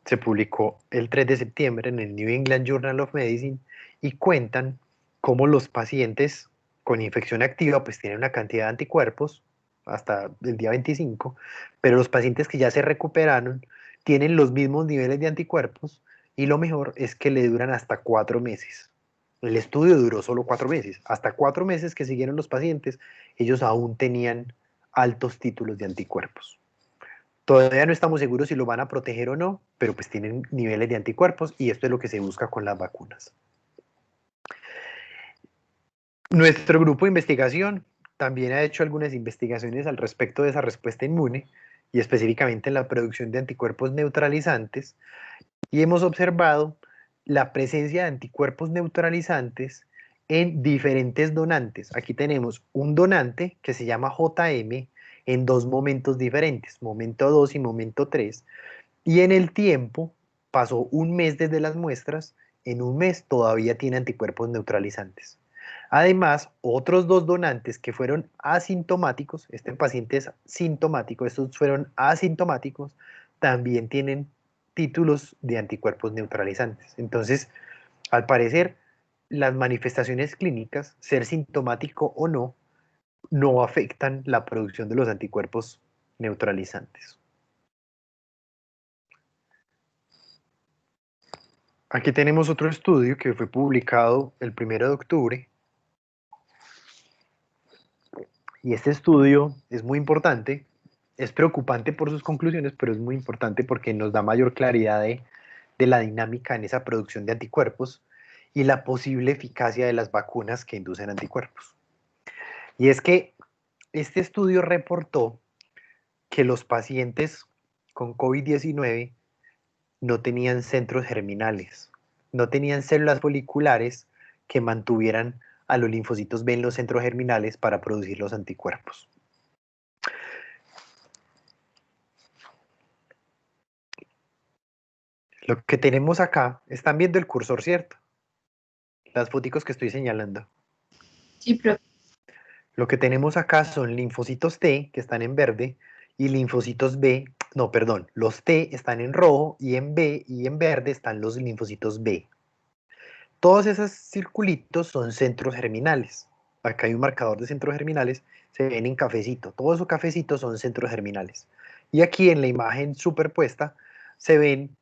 Se publicó el 3 de septiembre en el New England Journal of Medicine y cuentan cómo los pacientes con infección activa pues tienen una cantidad de anticuerpos hasta el día 25, pero los pacientes que ya se recuperaron tienen los mismos niveles de anticuerpos, y lo mejor es que le duran hasta 4 meses. El estudio duró solo 4 meses. Hasta 4 meses que siguieron los pacientes, ellos aún tenían altos títulos de anticuerpos. Todavía no estamos seguros si lo van a proteger o no, pero pues tienen niveles de anticuerpos, y esto es lo que se busca con las vacunas. Nuestro grupo de investigación también ha hecho algunas investigaciones al respecto de esa respuesta inmune, y específicamente en la producción de anticuerpos neutralizantes, y hemos observado la presencia de anticuerpos neutralizantes en diferentes donantes. Aquí tenemos un donante que se llama JM en 2 momentos diferentes, momento 2 y momento 3, y en el tiempo pasó un mes desde las muestras, en un mes todavía tiene anticuerpos neutralizantes. Además, otros 2 donantes que fueron asintomáticos, este paciente es sintomático, estos fueron asintomáticos, también tienen títulos de anticuerpos neutralizantes. Entonces, al parecer, las manifestaciones clínicas, ser sintomático o no, no afectan la producción de los anticuerpos neutralizantes. Aquí tenemos otro estudio que fue publicado el 1 de octubre. Y este estudio es muy importante, es preocupante por sus conclusiones, pero es muy importante porque nos da mayor claridad de la dinámica en esa producción de anticuerpos y la posible eficacia de las vacunas que inducen anticuerpos. Y es que este estudio reportó que los pacientes con COVID-19 no tenían centros germinales, no tenían células foliculares que mantuvieran a los linfocitos B en los centros germinales para producir los anticuerpos. Lo que tenemos acá, están viendo el cursor, ¿cierto? Las foticos que estoy señalando. Sí, profe. Lo que tenemos acá son linfocitos T, que están en verde, y linfocitos B, no, perdón, los T están en rojo, y en B y en verde están los linfocitos B. Todos esos circulitos son centros germinales. Acá hay un marcador de centros germinales, se ven en cafecito. Todos esos cafecitos son centros germinales. Y aquí en la imagen superpuesta se ven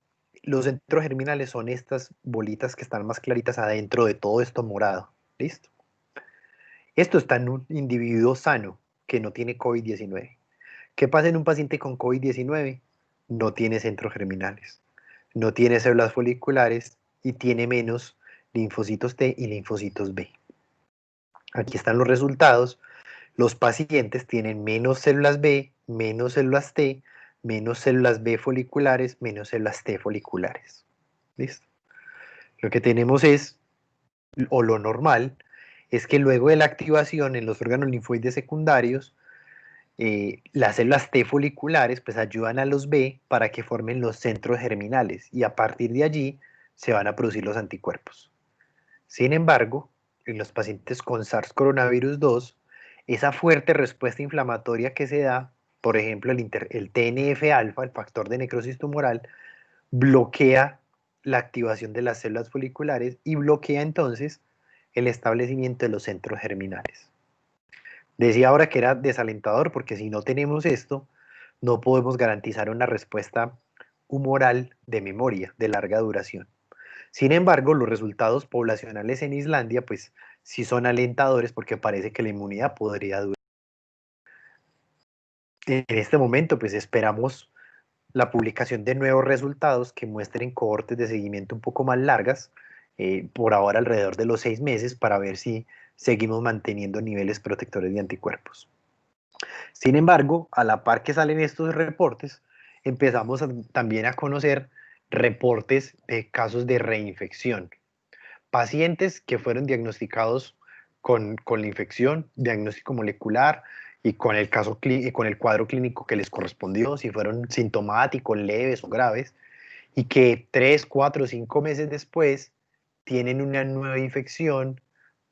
los centros germinales, son estas bolitas que están más claritas adentro de todo esto morado. ¿Listo? Esto está en un individuo sano que no tiene COVID-19. ¿Qué pasa en un paciente con COVID-19? No tiene centros germinales. no tiene células foliculares y tiene menos linfocitos T y linfocitos B. Aquí están los resultados. Los pacientes tienen menos células B, menos células T, menos células B foliculares, menos células T foliculares. ¿Listo? Lo que tenemos es, o lo normal, es que luego de la activación en los órganos linfoides secundarios, las células T foliculares pues ayudan a los B para que formen los centros germinales y a partir de allí se van a producir los anticuerpos. Sin embargo, en los pacientes con SARS coronavirus 2, esa fuerte respuesta inflamatoria que se da, por ejemplo el TNF-alfa, el factor de necrosis tumoral, bloquea la activación de las células foliculares y bloquea entonces el establecimiento de los centros germinales. Decía ahora que era desalentador porque si no tenemos esto, no podemos garantizar una respuesta humoral de memoria de larga duración. Sin embargo, los resultados poblacionales en Islandia, pues sí son alentadores porque parece que la inmunidad podría durar. En este momento, pues esperamos la publicación de nuevos resultados que muestren cohortes de seguimiento un poco más largas, por ahora alrededor de los 6 meses, para ver si seguimos manteniendo niveles protectores de anticuerpos. Sin embargo, a la par que salen estos reportes, empezamos también a conocer reportes de casos de reinfección. Pacientes que fueron diagnosticados con la infección, diagnóstico molecular y con el cuadro clínico que les correspondió, si fueron sintomáticos, leves o graves, y que 3, 4, 5 meses después tienen una nueva infección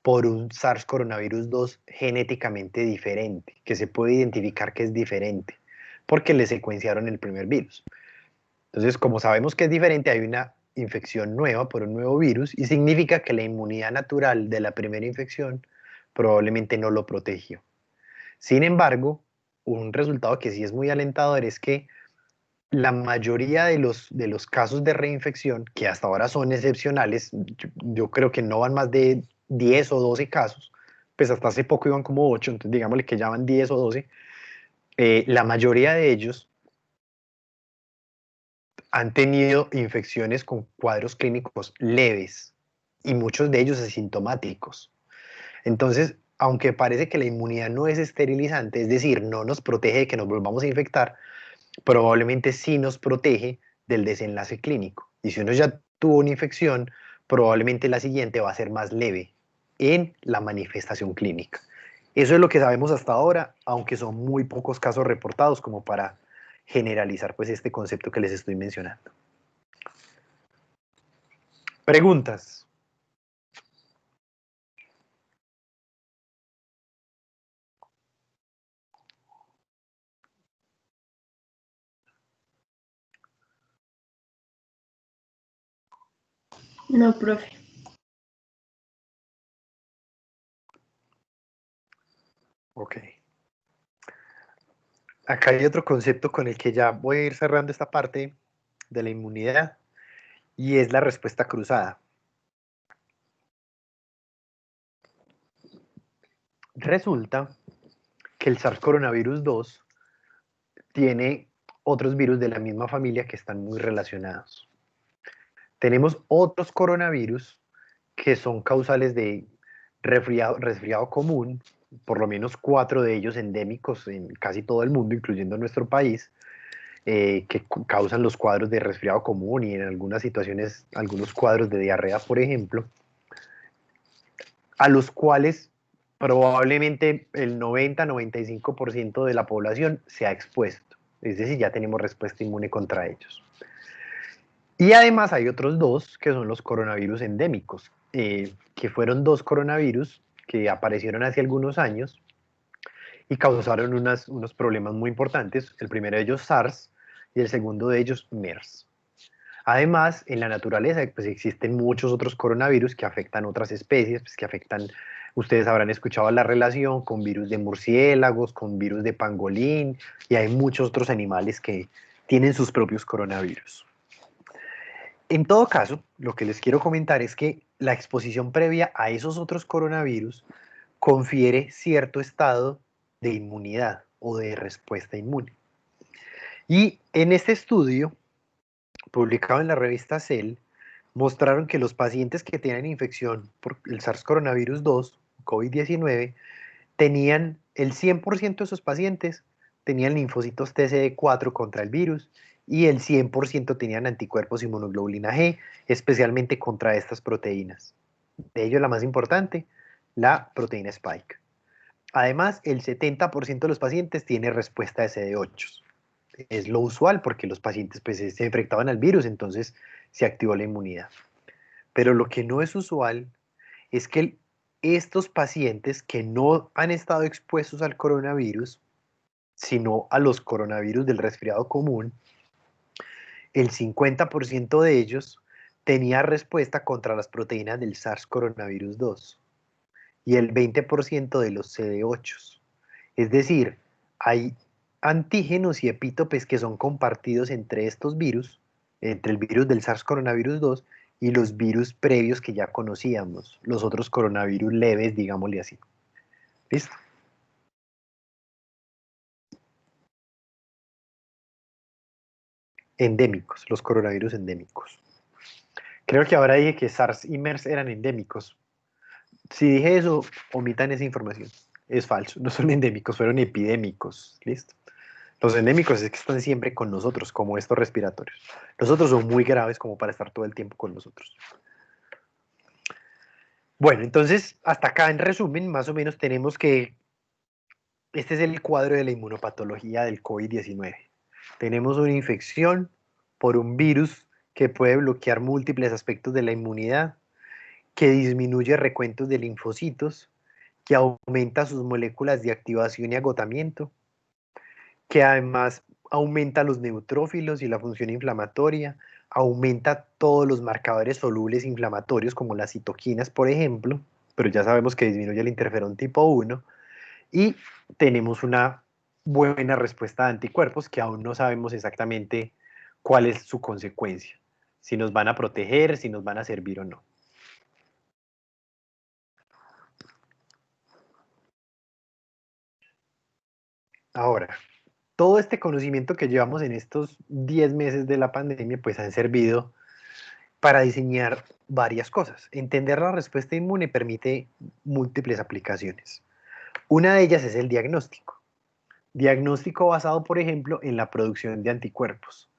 por un SARS coronavirus 2 genéticamente diferente, que se puede identificar que es diferente, porque le secuenciaron el primer virus. Entonces, como sabemos que es diferente, hay una infección nueva por un nuevo virus y significa que la inmunidad natural de la primera infección probablemente no lo protegió. Sin embargo, un resultado que sí es muy alentador es que la mayoría de los casos de reinfección, que hasta ahora son excepcionales, yo creo que no van más de 10 o 12 casos, pues hasta hace poco iban como 8, entonces digámosle que ya van 10 o 12, la mayoría de ellos han tenido infecciones con cuadros clínicos leves y muchos de ellos asintomáticos. Entonces, aunque parece que la inmunidad no es esterilizante, es decir, no nos protege de que nos volvamos a infectar, probablemente sí nos protege del desenlace clínico. Y si uno ya tuvo una infección, probablemente la siguiente va a ser más leve en la manifestación clínica. Eso es lo que sabemos hasta ahora, aunque son muy pocos casos reportados como para generalizar pues este concepto que les estoy mencionando. Preguntas. No, profe. Ok. Acá hay otro concepto con el que ya voy a ir cerrando esta parte de la inmunidad y es la respuesta cruzada. Resulta que el SARS coronavirus 2 tiene otros virus de la misma familia que están muy relacionados. Tenemos otros coronavirus que son causales de resfriado común, por lo menos 4 de ellos endémicos en casi todo el mundo, incluyendo nuestro país, que causan los cuadros de resfriado común y en algunas situaciones algunos cuadros de diarrea, por ejemplo, a los cuales probablemente el 90-95% de la población se ha expuesto. Es decir, ya tenemos respuesta inmune contra ellos. Y además hay otros dos que son los coronavirus endémicos, que fueron 2 coronavirus que aparecieron hace algunos años y causaron unos problemas muy importantes. El primero de ellos SARS y el segundo de ellos MERS. Además, en la naturaleza pues, existen muchos otros coronavirus que afectan otras especies, pues, que afectan, ustedes habrán escuchado la relación con virus de murciélagos, con virus de pangolín, y hay muchos otros animales que tienen sus propios coronavirus. En todo caso, lo que les quiero comentar es que la exposición previa a esos otros coronavirus confiere cierto estado de inmunidad o de respuesta inmune. Y en este estudio publicado en la revista Cell, mostraron que los pacientes que tenían infección por el SARS coronavirus 2, COVID-19, tenían el 100% de esos pacientes tenían linfocitos TCD4 contra el virus y el 100% tenían anticuerpos inmunoglobulina G, especialmente contra estas proteínas. De ello la más importante, la proteína Spike. Además, el 70% de los pacientes tiene respuesta de CD8. Es lo usual porque los pacientes pues, se enfrentaban al virus, entonces se activó la inmunidad. Pero lo que no es usual es que estos pacientes que no han estado expuestos al coronavirus, sino a los coronavirus del resfriado común, el 50% de ellos tenía respuesta contra las proteínas del SARS coronavirus 2 y el 20% de los CD8. Es decir, hay antígenos y epítopes que son compartidos entre estos virus, entre el virus del SARS coronavirus 2 y los virus previos que ya conocíamos, los otros coronavirus leves, digámosle así. ¿Listo? Endémicos, los coronavirus endémicos. Creo que ahora dije que SARS y MERS eran endémicos. Si dije eso, omitan esa información. Es falso, no son endémicos, fueron epidémicos. ¿Listo? Los endémicos es que están siempre con nosotros, como estos respiratorios. Los otros son muy graves como para estar todo el tiempo con nosotros. Bueno, entonces, hasta acá en resumen, más o menos tenemos que este es el cuadro de la inmunopatología del COVID-19. Tenemos una infección por un virus que puede bloquear múltiples aspectos de la inmunidad, que disminuye recuentos de linfocitos, que aumenta sus moléculas de activación y agotamiento, que además aumenta los neutrófilos y la función inflamatoria, aumenta todos los marcadores solubles inflamatorios como las citoquinas, por ejemplo, pero ya sabemos que disminuye el interferón tipo 1, y tenemos una buena respuesta de anticuerpos que aún no sabemos exactamente cuál es su consecuencia, si nos van a proteger, si nos van a servir o no. Ahora, todo este conocimiento que llevamos en estos 10 meses de la pandemia, pues han servido para diseñar varias cosas. Entender la respuesta inmune permite múltiples aplicaciones. Una de ellas es el diagnóstico. Diagnóstico basado, por ejemplo, en la producción de anticuerpos.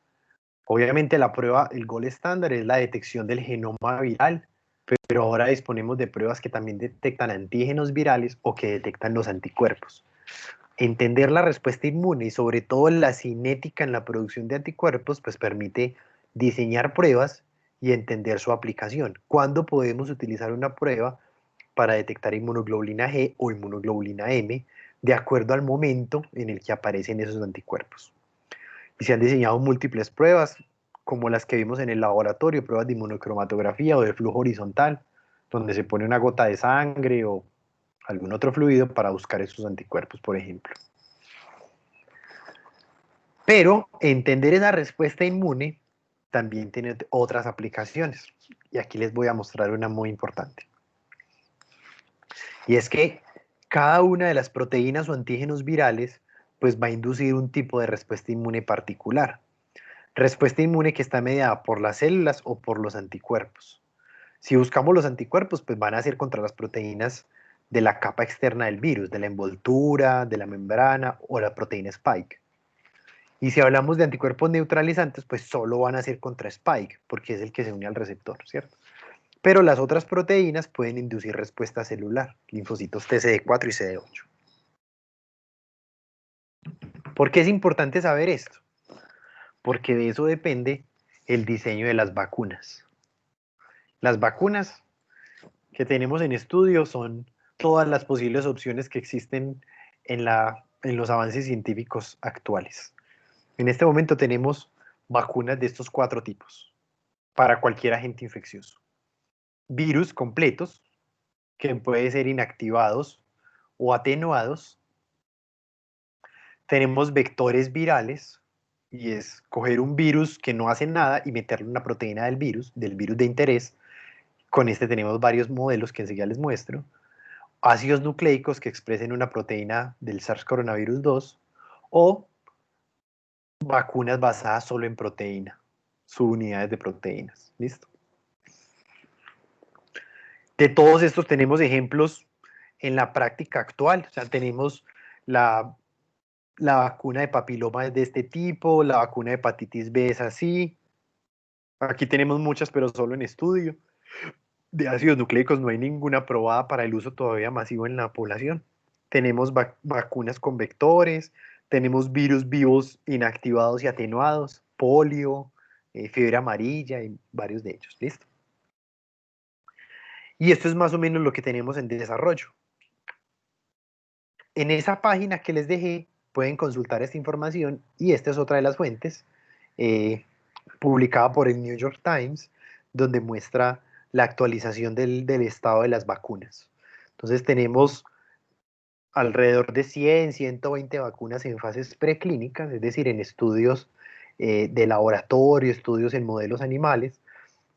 Obviamente la prueba, el gold estándar es la detección del genoma viral, pero ahora disponemos de pruebas que también detectan antígenos virales o que detectan los anticuerpos. Entender la respuesta inmune y sobre todo la cinética en la producción de anticuerpos, pues permite diseñar pruebas y entender su aplicación. ¿Cuándo podemos utilizar una prueba para detectar inmunoglobulina G o inmunoglobulina M de acuerdo al momento en el que aparecen esos anticuerpos? Y se han diseñado múltiples pruebas, como las que vimos en el laboratorio, pruebas de inmunocromatografía o de flujo horizontal, donde se pone una gota de sangre o algún otro fluido para buscar esos anticuerpos, por ejemplo. Pero entender esa respuesta inmune también tiene otras aplicaciones. Y aquí les voy a mostrar una muy importante. Y es que cada una de las proteínas o antígenos virales pues va a inducir un tipo de respuesta inmune particular. Respuesta inmune que está mediada por las células o por los anticuerpos. Si buscamos los anticuerpos, pues van a ser contra las proteínas de la capa externa del virus, de la envoltura, de la membrana o la proteína Spike. Y si hablamos de anticuerpos neutralizantes, pues solo van a ser contra Spike, porque es el que se une al receptor, ¿cierto? Pero las otras proteínas pueden inducir respuesta celular, linfocitos TCD4 y CD8. ¿Por qué es importante saber esto? Porque de eso depende el diseño de las vacunas. Las vacunas que tenemos en estudio son todas las posibles opciones que existen en los avances científicos actuales. En este momento tenemos vacunas de estos 4 tipos para cualquier agente infeccioso. Virus completos, que pueden ser inactivados o atenuados. Tenemos vectores virales, y es coger un virus que no hace nada y meterle una proteína del virus de interés. Con este tenemos varios modelos que enseguida les muestro. Ácidos nucleicos que expresen una proteína del SARS coronavirus 2 o vacunas basadas solo en proteína. subunidades de proteínas. ¿Listo? De todos estos tenemos ejemplos en la práctica actual. O sea, tenemos la vacuna de papiloma es de este tipo, la vacuna de hepatitis B es así. Aquí tenemos muchas, pero solo en estudio. De ácidos nucleicos no hay ninguna aprobada para el uso todavía masivo en la población. Tenemos vacunas con vectores, tenemos virus vivos inactivados y atenuados, polio, fiebre amarilla y varios de ellos. ¿Listo? Y esto es más o menos lo que tenemos en desarrollo. En esa página que les dejé pueden consultar esta información y esta es otra de las fuentes publicada por el New York Times, donde muestra la actualización del estado de las vacunas. Entonces tenemos alrededor de 100, 120 vacunas en fases preclínicas, es decir, en estudios de laboratorio, estudios en modelos animales,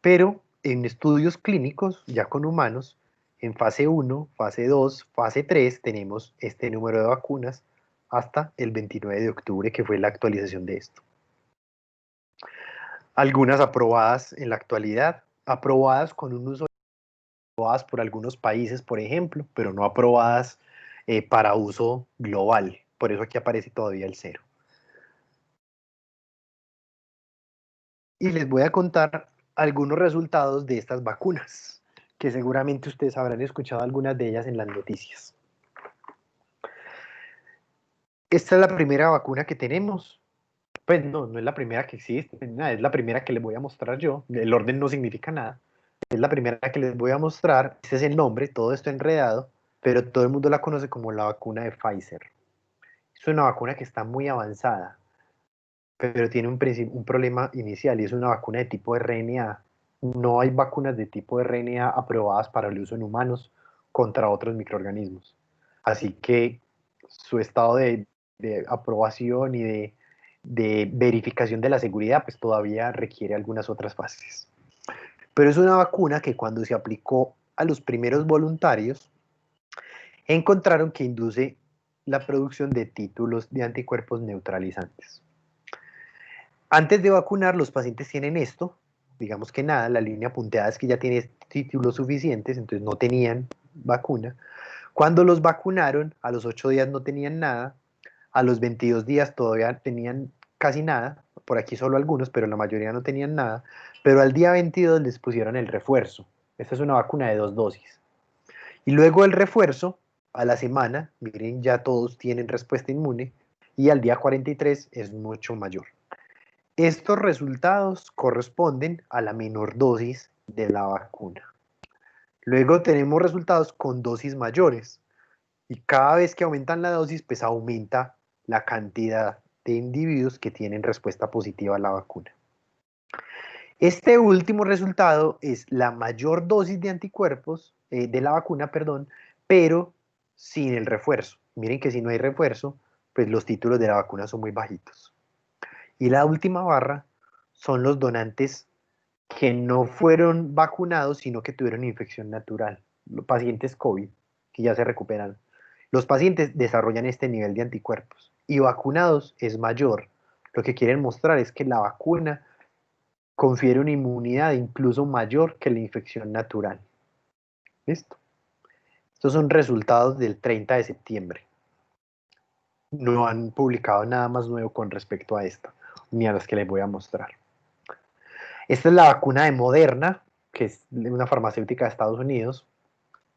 pero en estudios clínicos, ya con humanos, en fase 1, fase 2, fase 3, tenemos este número de vacunas hasta el 29 de octubre, que fue la actualización de esto. Algunas aprobadas en la actualidad, aprobadas con un uso, aprobadas por algunos países, por ejemplo, pero no aprobadas para uso global. Por eso aquí aparece todavía el 0. Y les voy a contar algunos resultados de estas vacunas, que seguramente ustedes habrán escuchado algunas de ellas en las noticias. Esta es la primera vacuna que tenemos. Pues no es la primera que existe, es la primera que les voy a mostrar yo. El orden no significa nada. Es la primera que les voy a mostrar. Este es el nombre, todo esto enredado, pero todo el mundo la conoce como la vacuna de Pfizer. Es una vacuna que está muy avanzada, pero tiene un problema inicial y es una vacuna de tipo RNA. No hay vacunas de tipo RNA aprobadas para el uso en humanos contra otros microorganismos. Así que su estado de aprobación y de verificación de la seguridad pues todavía requiere algunas otras fases. Pero es una vacuna que cuando se aplicó a los primeros voluntarios encontraron que induce la producción de títulos de anticuerpos neutralizantes. Antes de vacunar, los pacientes tienen esto, digamos que nada, la línea punteada es que ya tiene títulos suficientes, entonces no tenían vacuna. Cuando los vacunaron, a los 8 días no tenían nada, a los 22 días todavía tenían casi nada, por aquí solo algunos, pero la mayoría no tenían nada, pero al día 22 les pusieron el refuerzo. Esta es una vacuna de 2 dosis. Y luego el refuerzo, a la semana, miren, ya todos tienen respuesta inmune, y al día 43 es mucho mayor. Estos resultados corresponden a la menor dosis de la vacuna. Luego tenemos resultados con dosis mayores, y cada vez que aumentan la dosis, pues aumenta la cantidad de individuos que tienen respuesta positiva a la vacuna. Este último resultado es la mayor dosis de anticuerpos, de la vacuna, perdón, pero sin el refuerzo. Miren que si no hay refuerzo, pues los títulos de la vacuna son muy bajitos. Y la última barra son los donantes que no fueron vacunados, sino que tuvieron infección natural. Los pacientes COVID, que ya se recuperan. Los pacientes desarrollan este nivel de anticuerpos y vacunados es mayor. Lo que quieren mostrar es que la vacuna confiere una inmunidad incluso mayor que la infección natural. ¿Listo? Estos son resultados del 30 de septiembre. No han publicado nada más nuevo con respecto a esto, ni a las que les voy a mostrar. Esta es la vacuna de Moderna, que es una farmacéutica de Estados Unidos.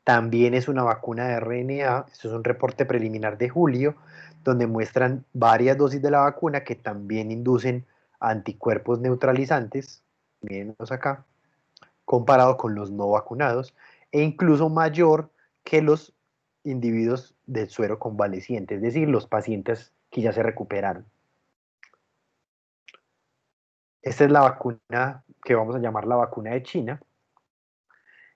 También es una vacuna de RNA. Esto es un reporte preliminar de julio, donde muestran varias dosis de la vacuna que también inducen anticuerpos neutralizantes, mírenlos acá, comparado con los no vacunados, e incluso mayor que los individuos del suero convaleciente, es decir, los pacientes que ya se recuperaron. Esta es la vacuna que vamos a llamar la vacuna de China.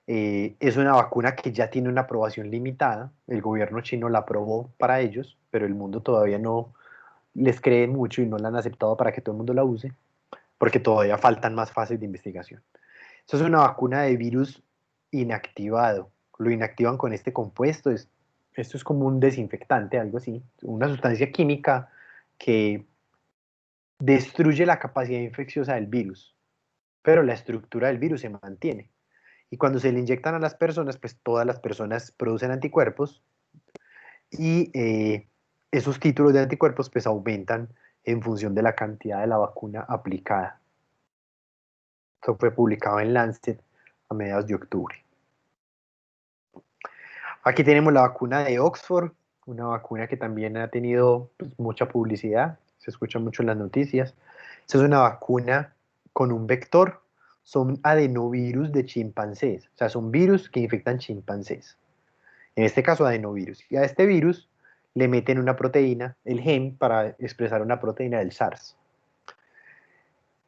Es una vacuna que ya tiene una aprobación limitada. El gobierno chino la aprobó para ellos, pero el mundo todavía no les cree mucho y no la han aceptado para que todo el mundo la use, porque todavía faltan más fases de investigación. Esto es una vacuna de virus inactivado. Lo inactivan con este compuesto. Esto es como un desinfectante, algo así, una sustancia química que destruye la capacidad infecciosa del virus. pero la estructura del virus se mantiene. Y cuando se le inyectan a las personas, pues todas las personas producen anticuerpos y esos títulos de anticuerpos pues aumentan en función de la cantidad de la vacuna aplicada. Esto fue publicado en Lancet a mediados de octubre. Aquí tenemos la vacuna de Oxford, una vacuna que también ha tenido pues, mucha publicidad, se escucha mucho en las noticias. Esta es una vacuna con un vector, son adenovirus de chimpancés, o sea, son virus que infectan chimpancés. En este caso, adenovirus. Y a este virus le meten una proteína, el gen, para expresar una proteína del SARS.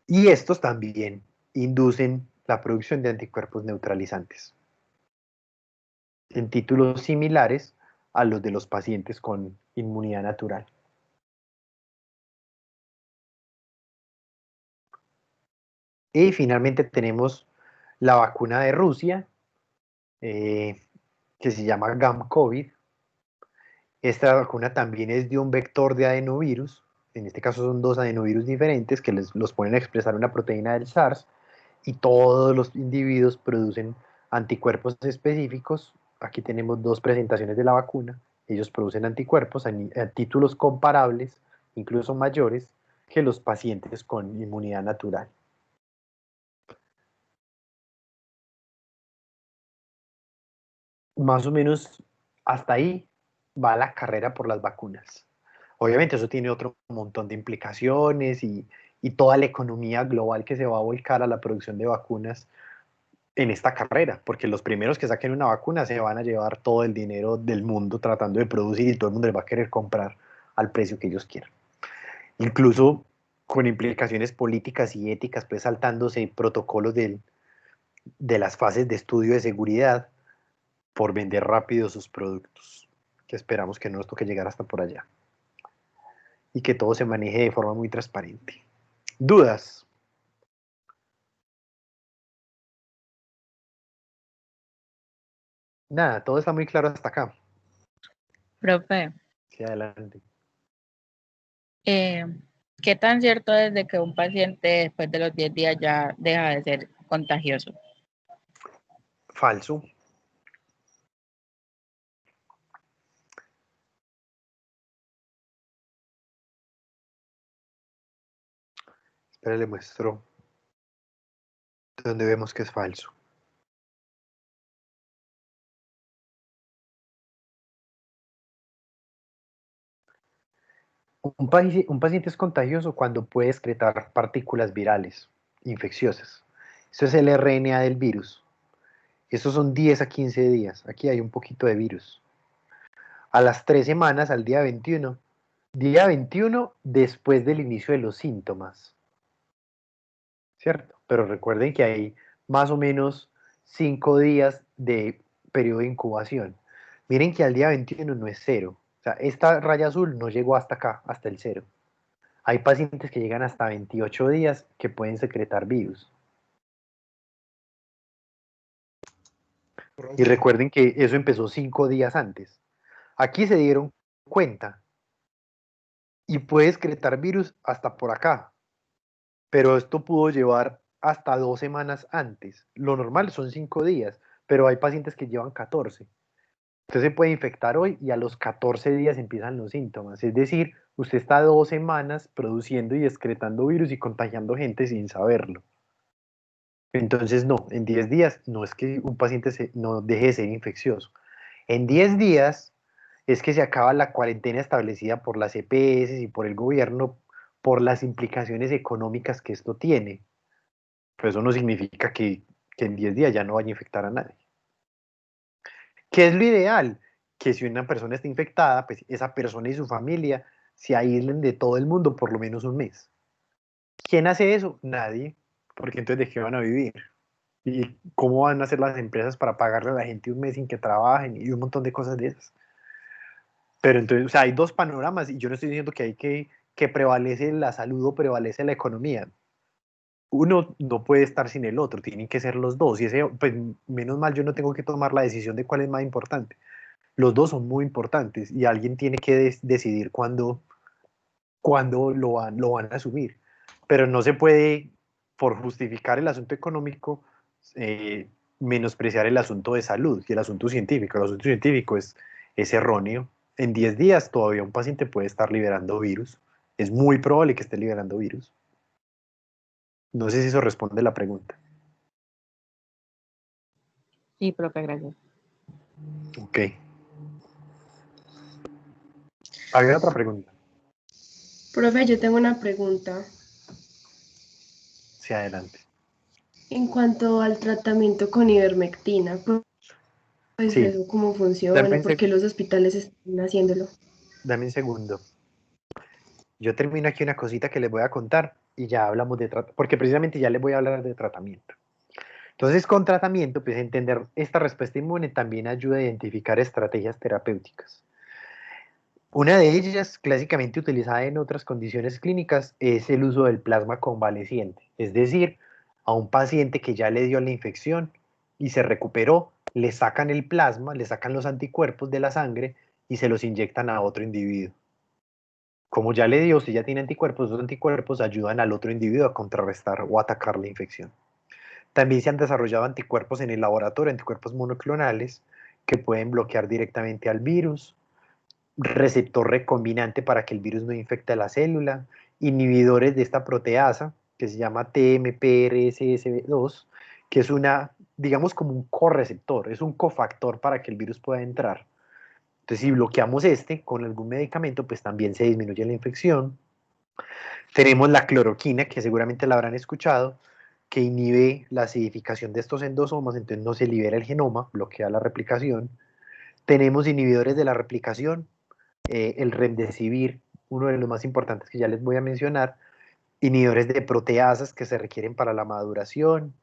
Y estos también inducen la producción de anticuerpos neutralizantes, en títulos similares a los de los pacientes con inmunidad natural. Y finalmente tenemos la vacuna de Rusia, que se llama GAMCOVID. Esta vacuna también es de un vector de adenovirus, en este caso son dos adenovirus diferentes que los ponen a expresar una proteína del SARS y todos los individuos producen anticuerpos específicos. Aquí tenemos dos presentaciones de la vacuna. Ellos producen anticuerpos a títulos comparables, incluso mayores, que los pacientes con inmunidad natural. Más o menos hasta ahí va la carrera por las vacunas. Obviamente eso tiene otro montón de implicaciones y toda la economía global que se va a volcar a la producción de vacunas en esta carrera, porque los primeros que saquen una vacuna se van a llevar todo el dinero del mundo tratando de producir y todo el mundo les va a querer comprar al precio que ellos quieran. Incluso con implicaciones políticas y éticas, pues saltándose protocolos de las fases de estudio de seguridad por vender rápido sus productos, que esperamos que no nos toque llegar hasta por allá. Y que todo se maneje de forma muy transparente. ¿Dudas? Nada, todo está muy claro hasta acá. Profe, Sí, adelante. ¿qué tan cierto es de que un paciente después de los 10 días ya deja de ser contagioso? Falso. Espera, le muestro donde vemos que es falso. Un paciente es contagioso cuando puede excretar partículas virales infecciosas. Eso es el RNA del virus. Esos son 10 a 15 días. Aquí hay un poquito de virus. A las 3 semanas, al día 21. Día 21 después del inicio de los síntomas. ¿Cierto? Pero recuerden que hay más o menos 5 días de periodo de incubación. Miren que al día 21 no es 0. O sea, esta raya azul no llegó hasta acá, hasta el 0. Hay pacientes que llegan hasta 28 días que pueden secretar virus. Y recuerden que eso empezó 5 días antes. Aquí se dieron cuenta y puede excretar virus hasta por acá. Pero esto pudo llevar hasta 2 semanas antes. Lo normal son 5 días, pero hay pacientes que llevan 14. Usted se puede infectar hoy y a los 14 días empiezan los síntomas. Es decir, usted está 2 semanas produciendo y excretando virus y contagiando gente sin saberlo. Entonces, no, en 10 días no es que un paciente no deje de ser infeccioso. En 10 días es que se acaba la cuarentena establecida por las EPS y por el gobierno por las implicaciones económicas que esto tiene. Pero eso no significa que en 10 días ya no vaya a infectar a nadie. ¿Qué es lo ideal? Que si una persona está infectada, pues esa persona y su familia se aíslen de todo el mundo por lo menos un mes. ¿Quién hace eso? Nadie. Porque entonces, ¿de qué van a vivir? ¿Y cómo van a hacer las empresas para pagarle a la gente un mes sin que trabajen? Y un montón de cosas de esas. Pero entonces, o sea, hay dos panoramas y yo no estoy diciendo que hay que prevalece la salud o prevalece la economía. Uno no puede estar sin el otro, tienen que ser los dos. Y ese, pues menos mal yo no tengo que tomar la decisión de cuál es más importante. Los dos son muy importantes y alguien tiene que decidir cuándo lo van a asumir. Pero no se puede por justificar el asunto económico, menospreciar el asunto de salud y el asunto científico. El asunto científico es erróneo. En 10 días todavía un paciente puede estar liberando virus. Es muy probable que esté liberando virus. No sé si eso responde la pregunta. Sí, profe, gracias. Ok. ¿Había otra pregunta? Profe, yo tengo una pregunta. Sí, adelante. En cuanto al tratamiento con ivermectina, pues Sí, eso cómo dame funciona, un, por qué los hospitales están haciéndolo. dame un segundo. Yo termino aquí una cosita que les voy a contar y ya hablamos de tratamiento, porque precisamente ya les voy a hablar de tratamiento. Entonces, con tratamiento, pues entender esta respuesta inmune también ayuda a identificar estrategias terapéuticas. Una de ellas, clásicamente utilizada en otras condiciones clínicas, es el uso del plasma convaleciente, es decir, a un paciente que ya le dio la infección y se recuperó, le sacan el plasma, le sacan los anticuerpos de la sangre y se los inyectan a otro individuo. Como ya le dio, si ya tiene anticuerpos, esos anticuerpos ayudan al otro individuo a contrarrestar o atacar la infección. También se han desarrollado anticuerpos en el laboratorio, anticuerpos monoclonales, que pueden bloquear directamente al virus, receptor recombinante para que el virus no infecte a la célula, inhibidores de esta proteasa, que se llama TMPRSS2, que es una, digamos como un correceptor, es un cofactor para que el virus pueda entrar. Entonces, si bloqueamos este con algún medicamento, pues también se disminuye la infección. Tenemos la cloroquina, que seguramente la habrán escuchado, que inhibe la acidificación de estos endosomas, entonces no se libera el genoma, bloquea la replicación. Tenemos inhibidores de la replicación, el remdesivir, uno de los más importantes que ya les voy a mencionar, inhibidores de proteasas que se requieren para la maduración,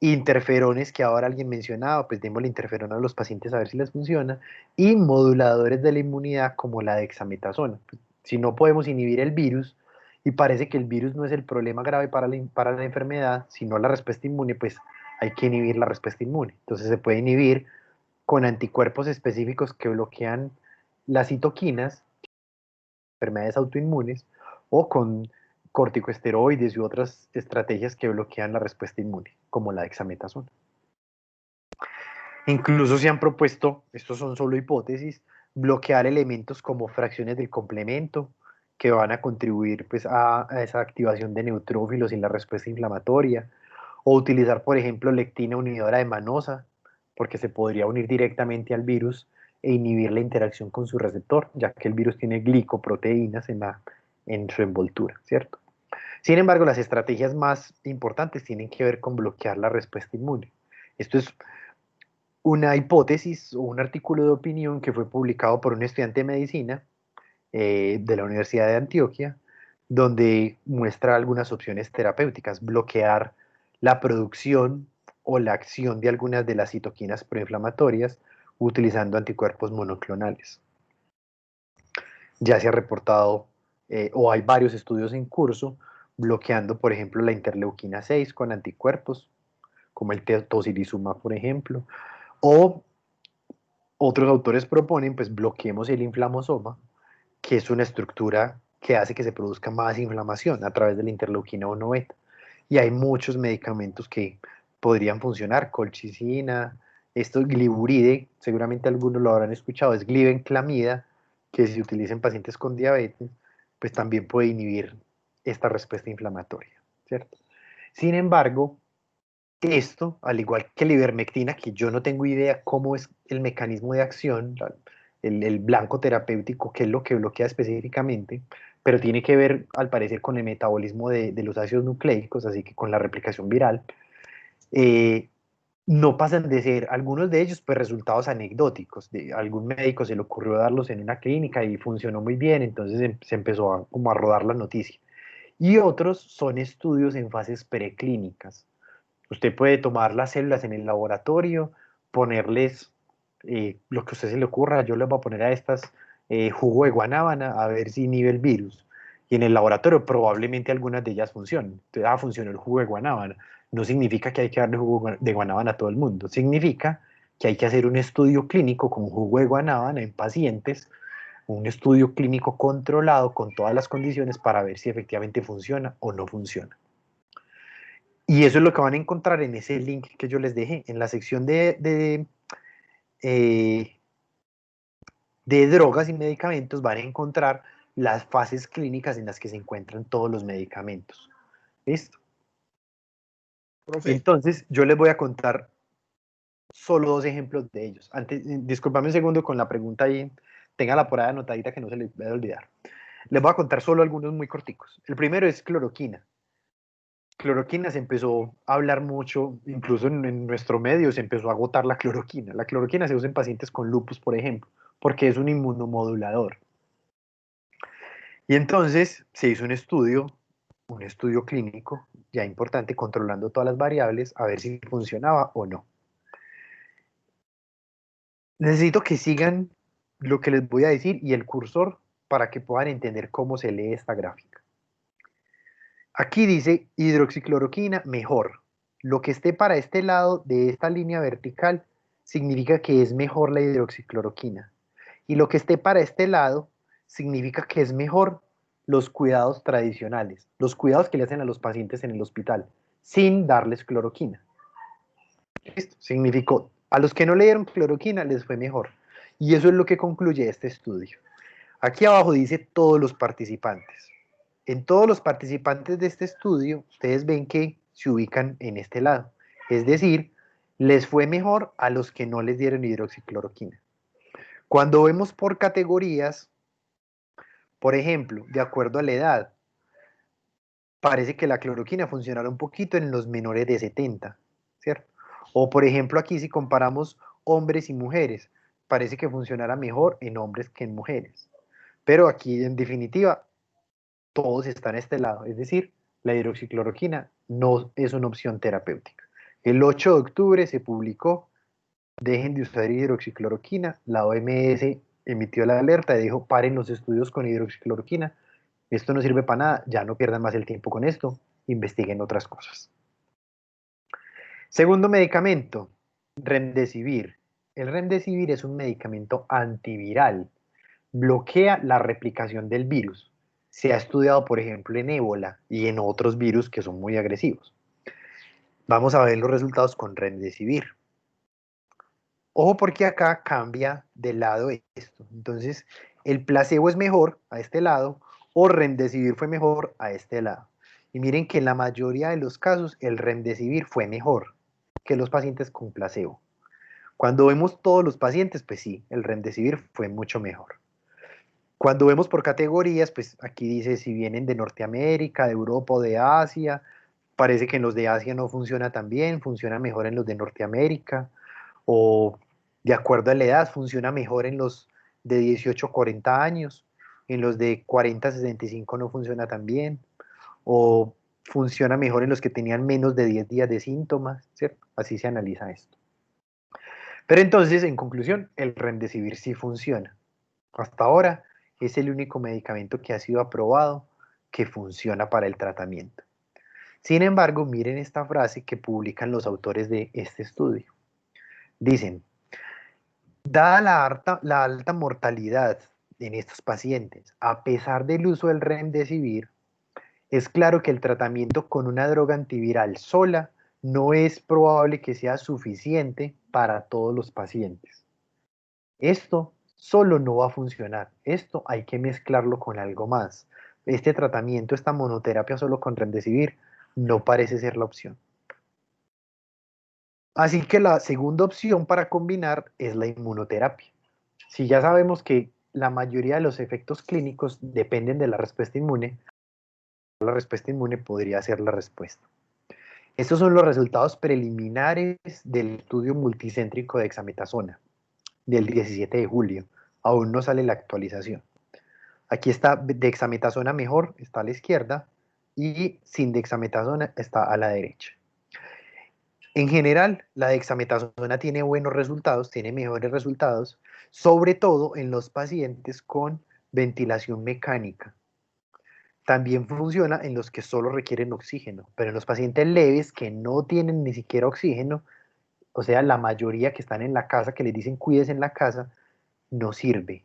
interferones que ahora alguien mencionaba, pues demos la interferona a los pacientes a ver si les funciona, y moduladores de la inmunidad como la dexametasona. Si no podemos inhibir el virus, y parece que el virus no es el problema grave para la enfermedad, sino la respuesta inmune, pues hay que inhibir la respuesta inmune. Entonces se puede inhibir con anticuerpos específicos que bloquean las citoquinas, enfermedades autoinmunes, o con corticosteroides y otras estrategias que bloquean la respuesta inmune, como la dexametasona. Incluso se han propuesto, estos son solo hipótesis, bloquear elementos como fracciones del complemento que van a contribuir pues, a esa activación de neutrófilos y la respuesta inflamatoria, o utilizar, por ejemplo, lectina unidora de manosa, porque se podría unir directamente al virus e inhibir la interacción con su receptor, ya que el virus tiene glicoproteínas en su envoltura, ¿cierto? Sin embargo, las estrategias más importantes tienen que ver con bloquear la respuesta inmune. Esto es una hipótesis o un artículo de opinión que fue publicado por un estudiante de medicina de la Universidad de Antioquia, donde muestra algunas opciones terapéuticas, bloquear la producción o la acción de algunas de las citoquinas proinflamatorias utilizando anticuerpos monoclonales. Ya se ha reportado, o hay varios estudios en curso, bloqueando, por ejemplo, la interleuquina 6 con anticuerpos, como el tocilizumab, por ejemplo, o otros autores proponen, pues bloqueemos el inflamosoma, que es una estructura que hace que se produzca más inflamación a través de la interleuquina 1 beta. Y hay muchos medicamentos que podrían funcionar, colchicina, esto gliburide, seguramente algunos lo habrán escuchado, es glibenclamida, que se utiliza en pacientes con diabetes, pues también puede inhibir esta respuesta inflamatoria, ¿cierto? Sin embargo, esto, al igual que la ivermectina, que yo no tengo idea cómo es el mecanismo de acción, el blanco terapéutico, qué es lo que bloquea específicamente, pero tiene que ver, al parecer, con el metabolismo de los ácidos nucleicos, así que con la replicación viral, no pasan de ser algunos de ellos pues resultados anecdóticos. De algún médico se le ocurrió darlos en una clínica y funcionó muy bien, entonces se empezó como a rodar la noticia. Y otros son estudios en fases preclínicas. Usted puede tomar las células en el laboratorio, ponerles lo que a usted se le ocurra. Yo les voy a poner a estas jugo de guanábana a ver si inhibe el virus. Y en el laboratorio probablemente algunas de ellas funcionen. Entonces, funcionó el jugo de guanábana. No significa que hay que darle jugo de guanábana a todo el mundo. Significa que hay que hacer un estudio clínico con jugo de guanábana en pacientes, un estudio clínico controlado con todas las condiciones para ver si efectivamente funciona o no funciona. Y eso es lo que van a encontrar en ese link que yo les dejé, en la sección de drogas y medicamentos van a encontrar las fases clínicas en las que se encuentran todos los medicamentos. ¿Listo? Profe, Entonces, yo les voy a contar solo 2 ejemplos de ellos. Antes, discúlpame un segundo con la pregunta ahí, téngala por ahí anotadita que no se les vaya a olvidar. Les voy a contar solo algunos muy corticos. El primero es cloroquina. Cloroquina se empezó a hablar mucho, incluso en nuestro medio se empezó a agotar la cloroquina. La cloroquina se usa en pacientes con lupus, por ejemplo, porque es un inmunomodulador. Y entonces se hizo un estudio clínico ya importante, controlando todas las variables, a ver si funcionaba o no. Necesito que sigan lo que les voy a decir y el cursor para que puedan entender cómo se lee esta gráfica. Aquí dice hidroxicloroquina mejor. Lo que esté para este lado de esta línea vertical significa que es mejor la hidroxicloroquina. Y lo que esté para este lado significa que es mejor los cuidados tradicionales, los cuidados que le hacen a los pacientes en el hospital, sin darles cloroquina. Esto significó, a los que no le dieron cloroquina les fue mejor. Y eso es lo que concluye este estudio. Aquí abajo dice todos los participantes. En todos los participantes de este estudio, ustedes ven que se ubican en este lado. Es decir, les fue mejor a los que no les dieron hidroxicloroquina. Cuando vemos por categorías, por ejemplo, de acuerdo a la edad, parece que la cloroquina funcionará un poquito en los menores de 70, ¿cierto? O por ejemplo aquí si comparamos hombres y mujeres, parece que funcionará mejor en hombres que en mujeres. Pero aquí en definitiva, todos están a este lado, es decir, la hidroxicloroquina no es una opción terapéutica. El 8 de octubre se publicó, dejen de usar hidroxicloroquina, la OMS emitió la alerta y dijo, paren los estudios con hidroxicloroquina, esto no sirve para nada, ya no pierdan más el tiempo con esto, investiguen otras cosas. Segundo medicamento, remdesivir. El remdesivir es un medicamento antiviral, bloquea la replicación del virus. Se ha estudiado, por ejemplo, en ébola y en otros virus que son muy agresivos. Vamos a ver los resultados con remdesivir. Ojo porque acá cambia de lado esto. Entonces, el placebo es mejor a este lado o remdesivir fue mejor a este lado. Y miren que en la mayoría de los casos el remdesivir fue mejor que los pacientes con placebo. Cuando vemos todos los pacientes, pues sí, el remdesivir fue mucho mejor. Cuando vemos por categorías, pues aquí dice si vienen de Norteamérica, de Europa o de Asia. Parece que en los de Asia no funciona tan bien, funciona mejor en los de Norteamérica. O de acuerdo a la edad, funciona mejor en los de 18 a 40 años. En los de 40 a 65 no funciona tan bien. O funciona mejor en los que tenían menos de 10 días de síntomas, ¿cierto? Así se analiza esto. Pero entonces, en conclusión, el remdesivir sí funciona. Hasta ahora es el único medicamento que ha sido aprobado que funciona para el tratamiento. Sin embargo, miren esta frase que publican los autores de este estudio. Dicen, dada la alta mortalidad en estos pacientes, a pesar del uso del remdesivir, es claro que el tratamiento con una droga antiviral sola no es probable que sea suficiente para todos los pacientes. Esto solo no va a funcionar. Esto hay que mezclarlo con algo más. Este tratamiento, esta monoterapia solo con remdesivir, no parece ser la opción. Así que la segunda opción para combinar es la inmunoterapia. Si ya sabemos que la mayoría de los efectos clínicos dependen de la respuesta inmune podría ser la respuesta. Estos son los resultados preliminares del estudio multicéntrico de dexametasona del 17 de julio. Aún no sale la actualización. Aquí está dexametasona mejor, está a la izquierda, y sin dexametasona está a la derecha. En general, la dexametasona tiene buenos resultados, tiene mejores resultados, sobre todo en los pacientes con ventilación mecánica. También funciona en los que solo requieren oxígeno, pero en los pacientes leves que no tienen ni siquiera oxígeno, o sea, la mayoría que están en la casa, que les dicen cuídese en la casa, no sirve.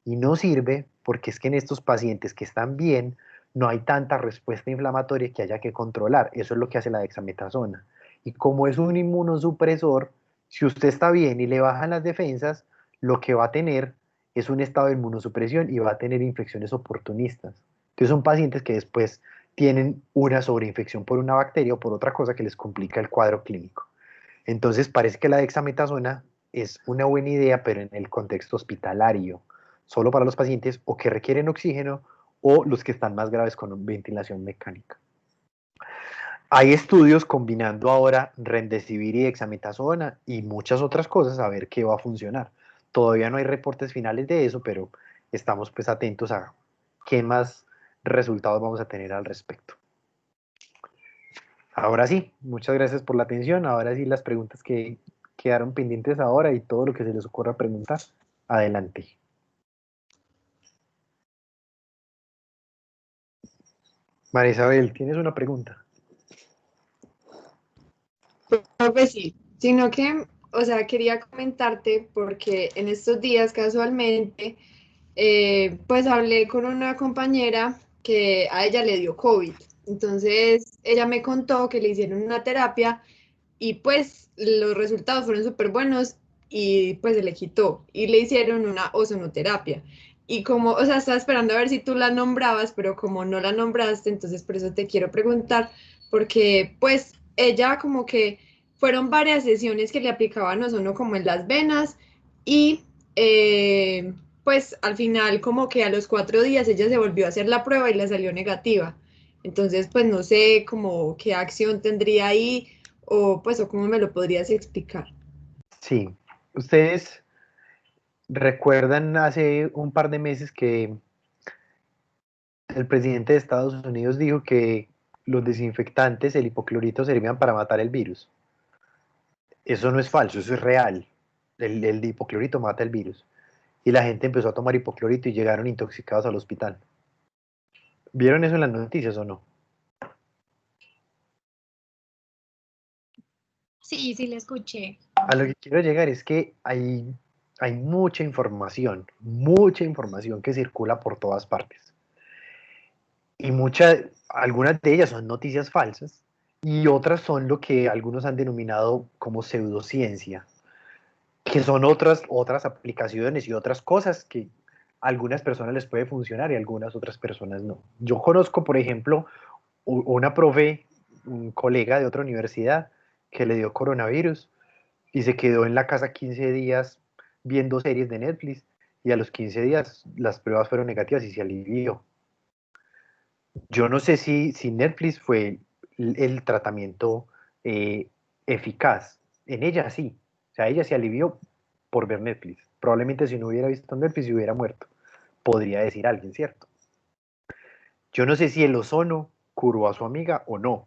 Y no sirve porque es que en estos pacientes que están bien, no hay tanta respuesta inflamatoria que haya que controlar. Eso es lo que hace la dexametasona. Y como es un inmunosupresor, si usted está bien y le bajan las defensas, lo que va a tener es un estado de inmunosupresión y va a tener infecciones oportunistas. Entonces son pacientes que después tienen una sobreinfección por una bacteria o por otra cosa que les complica el cuadro clínico. Entonces parece que la dexametasona es una buena idea, pero en el contexto hospitalario, solo para los pacientes o que requieren oxígeno o los que están más graves con ventilación mecánica. Hay estudios combinando ahora remdesivir y dexametasona y muchas otras cosas a ver qué va a funcionar. Todavía no hay reportes finales de eso, pero estamos pues atentos a qué más resultados vamos a tener al respecto. Ahora sí, muchas gracias por la atención. Ahora sí, las preguntas que quedaron pendientes ahora y todo lo que se les ocurra preguntar, adelante. María Isabel, ¿tienes una pregunta? Pues sí, sino que, o sea, quería comentarte porque en estos días casualmente, pues hablé con una compañera que a ella le dio COVID. Entonces, ella me contó que le hicieron una terapia y pues los resultados fueron súper buenos y pues se le quitó y le hicieron una ozonoterapia. Y como, o sea, estaba esperando a ver si tú la nombrabas, pero como no la nombraste, entonces por eso te quiero preguntar, porque pues ella como que fueron varias sesiones que le aplicaban ozono como en las venas y pues al final como que a los 4 días ella se volvió a hacer la prueba y le salió negativa. Entonces pues no sé como qué acción tendría ahí o pues o cómo me lo podrías explicar. Sí, ustedes recuerdan hace un par de meses que el presidente de Estados Unidos dijo que los desinfectantes, el hipoclorito, servían para matar el virus. Eso no es falso, eso es real. El hipoclorito mata el virus. Y la gente empezó a tomar hipoclorito y llegaron intoxicados al hospital. ¿Vieron eso en las noticias o no? Sí, sí, le escuché. A lo que quiero llegar es que hay mucha información que circula por todas partes. Y algunas de ellas son noticias falsas y otras son lo que algunos han denominado como pseudociencia, que son otras aplicaciones y otras cosas que a algunas personas les puede funcionar y a algunas otras personas no. Yo conozco, por ejemplo, una profe, un colega de otra universidad que le dio coronavirus y se quedó en la casa 15 días viendo series de Netflix y a los 15 días las pruebas fueron negativas y se alivió. Yo no sé si Netflix fue el tratamiento eficaz. En ella sí. O sea, ella se alivió por ver Netflix. Probablemente si no hubiera visto Netflix se hubiera muerto. Podría decir alguien, ¿cierto? Yo no sé si el ozono curó a su amiga o no.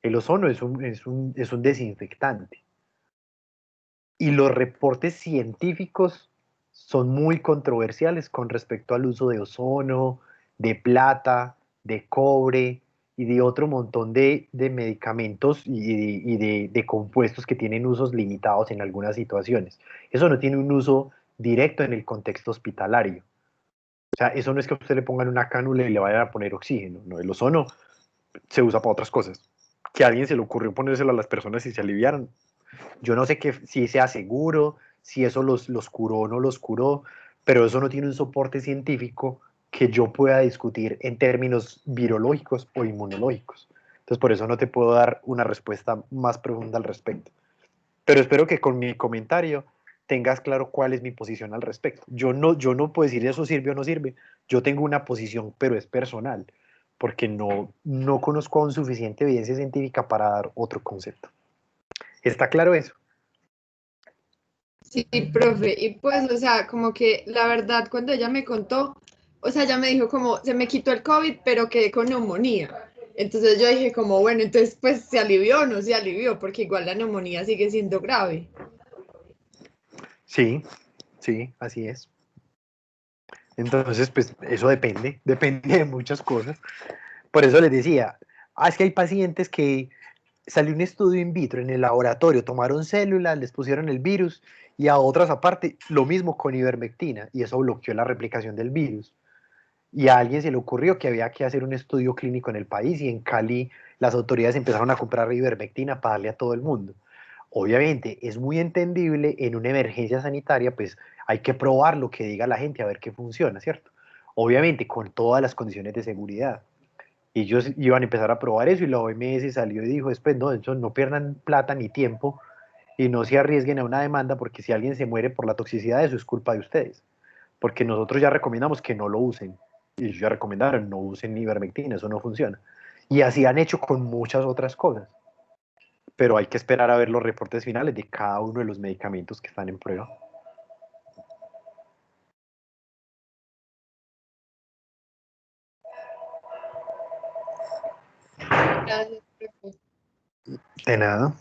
El ozono es un desinfectante. Y los reportes científicos son muy controversiales con respecto al uso de ozono, de plata, de cobre y de otro montón de medicamentos y de compuestos que tienen usos limitados en algunas situaciones. Eso no tiene un uso directo en el contexto hospitalario. O sea, eso no es que a usted le pongan una cánula y le vayan a poner oxígeno. No, el ozono se usa para otras cosas. Que a alguien se le ocurrió ponérselo a las personas y se aliviaran. Yo no sé si sea seguro, si eso los curó o no los curó, pero eso no tiene un soporte científico que yo pueda discutir en términos virológicos o inmunológicos. Entonces, por eso no te puedo dar una respuesta más profunda al respecto. Pero espero que con mi comentario tengas claro cuál es mi posición al respecto. Yo no puedo decir eso sirve o no sirve. Yo tengo una posición, pero es personal, porque no conozco aún suficiente evidencia científica para dar otro concepto. ¿Está claro eso? Sí, profe, y pues, o sea, como que la verdad, cuando ella me contó, o sea, ella me dijo como, se me quitó el COVID, pero quedé con neumonía. Entonces yo dije como, bueno, entonces pues se alivió o no se alivió, porque igual la neumonía sigue siendo grave. Sí, sí, así es. Entonces, pues eso depende de muchas cosas. Por eso les decía, es que hay pacientes que salió un estudio in vitro en el laboratorio, tomaron células, les pusieron el virus y a otras aparte, lo mismo con ivermectina y eso bloqueó la replicación del virus. y a alguien se le ocurrió que había que hacer un estudio clínico en el país y en Cali las autoridades empezaron a comprar ivermectina para darle a todo el mundo. Obviamente es muy entendible en una emergencia sanitaria, pues hay que probar lo que diga la gente a ver qué funciona, ¿cierto? Obviamente con todas las condiciones de seguridad. Y ellos iban a empezar a probar eso y la OMS salió y dijo, después no, eso no pierdan plata ni tiempo y no se arriesguen a una demanda porque si alguien se muere por la toxicidad, eso es culpa de ustedes. Porque nosotros ya recomendamos que no lo usen. Y ellos ya recomendaron, no usen ivermectina, eso no funciona. Y así han hecho con muchas otras cosas. Pero hay que esperar a ver los reportes finales de cada uno de los medicamentos que están en prueba. Gracias, profe. De nada.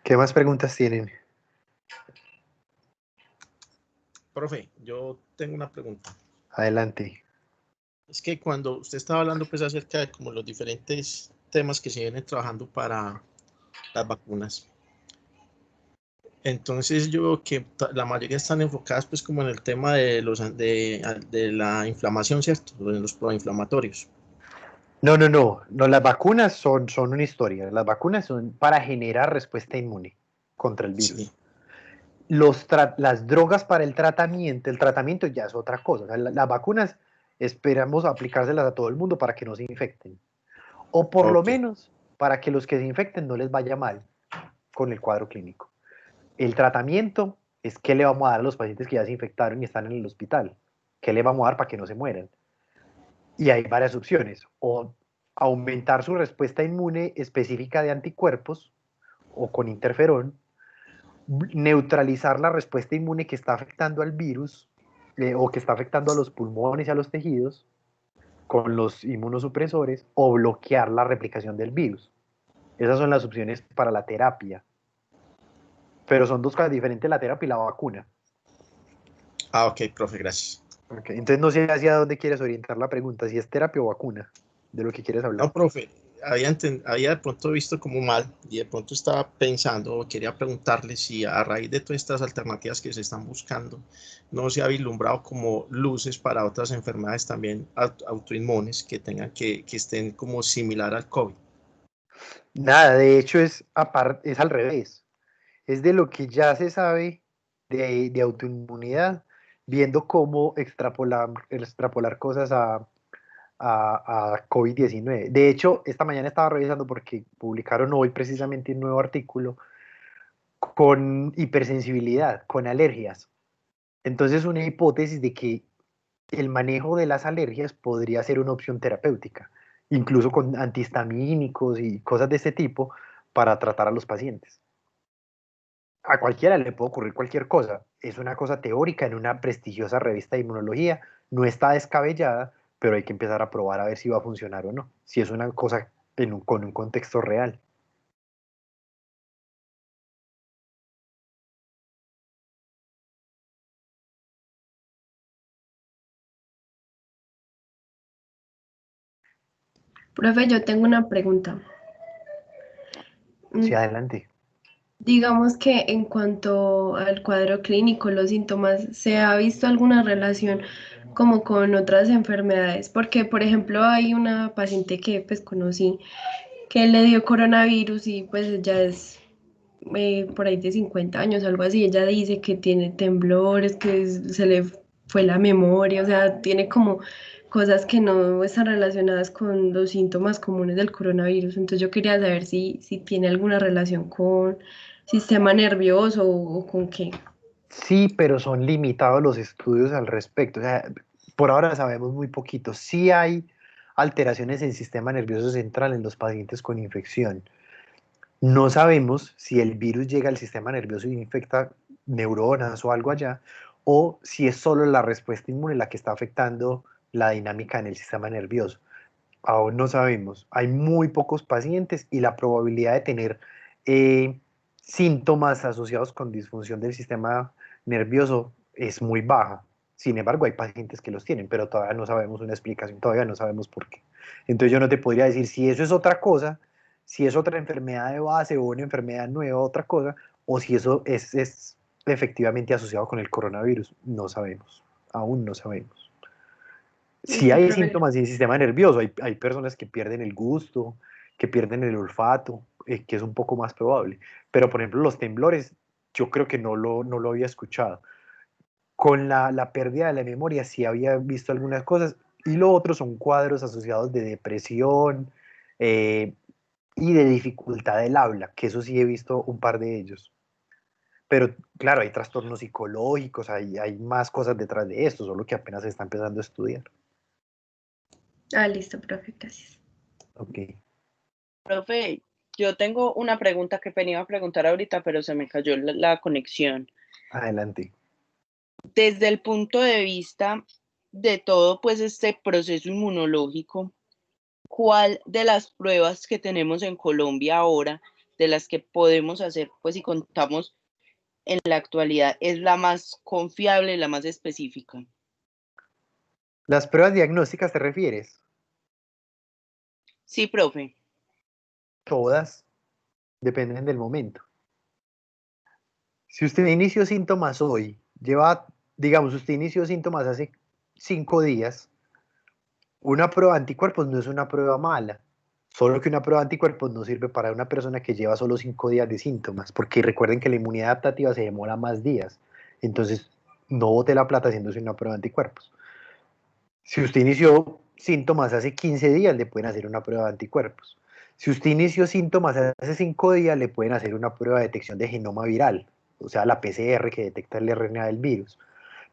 ¿Qué más preguntas tienen? Profe, yo tengo una pregunta. Adelante. Es que cuando usted estaba hablando pues acerca de como los diferentes temas que se vienen trabajando para las vacunas, entonces yo veo que la mayoría están enfocadas pues como en el tema de la inflamación, ¿cierto? En los proinflamatorios. No, las vacunas son una historia. Las vacunas son para generar respuesta inmune contra el virus. Sí. Las drogas para el tratamiento ya es otra cosa. O sea, las vacunas esperamos aplicárselas a todo el mundo para que no se infecten. O por lo menos para que los que se infecten no les vaya mal con el cuadro clínico. El tratamiento es qué le vamos a dar a los pacientes que ya se infectaron y están en el hospital. ¿Qué le vamos a dar para que no se mueran? Y hay varias opciones. O aumentar su respuesta inmune específica de anticuerpos o con interferón, neutralizar la respuesta inmune que está afectando al virus o que está afectando a los pulmones y a los tejidos con los inmunosupresores o bloquear la replicación del virus. Esas son las opciones para la terapia. Pero son dos cosas diferentes, la terapia y la vacuna. Ah, ok, profe, gracias. Okay. Entonces no sé hacia dónde quieres orientar la pregunta, si es terapia o vacuna, de lo que quieres hablar. No, profe, había de pronto visto como mal y de pronto estaba pensando o quería preguntarle si a raíz de todas estas alternativas que se están buscando no se ha vislumbrado como luces para otras enfermedades también autoinmunes que tengan que estén como similar al COVID. Nada, de hecho es al revés. Es de lo que ya se sabe de autoinmunidad, viendo cómo extrapolar cosas a COVID-19. De hecho, esta mañana estaba revisando porque publicaron hoy precisamente un nuevo artículo con hipersensibilidad, con alergias. Entonces, una hipótesis de que el manejo de las alergias podría ser una opción terapéutica, incluso con antihistamínicos y cosas de ese tipo para tratar a los pacientes. A cualquiera le puede ocurrir cualquier cosa. Es una cosa teórica en una prestigiosa revista de inmunología. No está descabellada, pero hay que empezar a probar a ver si va a funcionar o no. Si es una cosa con un contexto real. Profe, yo tengo una pregunta. Sí, adelante. Digamos que en cuanto al cuadro clínico, los síntomas, ¿se ha visto alguna relación como con otras enfermedades? Porque, por ejemplo, hay una paciente que pues conocí que le dio coronavirus y pues ya es por ahí de 50 años, algo así. Ella dice que tiene temblores, que se le fue la memoria, o sea, tiene como cosas que no están relacionadas con los síntomas comunes del coronavirus. Entonces yo quería saber si tiene alguna relación con sistema nervioso o con qué. Sí, pero son limitados los estudios al respecto. O sea, por ahora sabemos muy poquito. Sí hay alteraciones en el sistema nervioso central en los pacientes con infección. No sabemos si el virus llega al sistema nervioso y infecta neuronas o algo allá, o si es solo la respuesta inmune la que está afectando la dinámica en el sistema nervioso. Aún no sabemos. Hay muy pocos pacientes y la probabilidad de tener síntomas asociados con disfunción del sistema nervioso es muy baja. Sin embargo, hay pacientes que los tienen, pero todavía no sabemos una explicación, todavía no sabemos por qué. Entonces yo no te podría decir si eso es otra cosa si es otra enfermedad de base o una enfermedad nueva, otra cosa, o si eso es efectivamente asociado con el coronavirus. No sabemos, aún no sabemos. Sí hay síntomas del sistema nervioso, hay personas que pierden el gusto, que pierden el olfato, que es un poco más probable. Pero, por ejemplo, los temblores, yo creo que no lo había escuchado. Con la pérdida de la memoria sí había visto algunas cosas, y lo otro son cuadros asociados de depresión y de dificultad del habla, que eso sí he visto un par de ellos. Pero claro, hay trastornos psicológicos, hay más cosas detrás de esto, solo que apenas se está empezando a estudiar. Ah, listo, profe, gracias. Ok. Profe, yo tengo una pregunta que venía a preguntar ahorita, pero se me cayó la conexión. Adelante. Desde el punto de vista de todo, pues este proceso inmunológico, ¿cuál de las pruebas que tenemos en Colombia ahora, de las que podemos hacer, pues si contamos en la actualidad, es la más confiable, la más específica? ¿Las pruebas diagnósticas te refieres? Sí, profe. Todas dependen del momento. Si usted inició síntomas hoy, digamos, usted inició síntomas hace 5 días, una prueba de anticuerpos no es una prueba mala, solo que una prueba de anticuerpos no sirve para una persona que lleva solo 5 días de síntomas, porque recuerden que la inmunidad adaptativa se demora más días, entonces no bote la plata haciéndose una prueba de anticuerpos. Si usted inició síntomas hace 15 días, le pueden hacer una prueba de anticuerpos. Si usted inició síntomas hace 5 días, le pueden hacer una prueba de detección de genoma viral, o sea, la PCR que detecta el RNA del virus.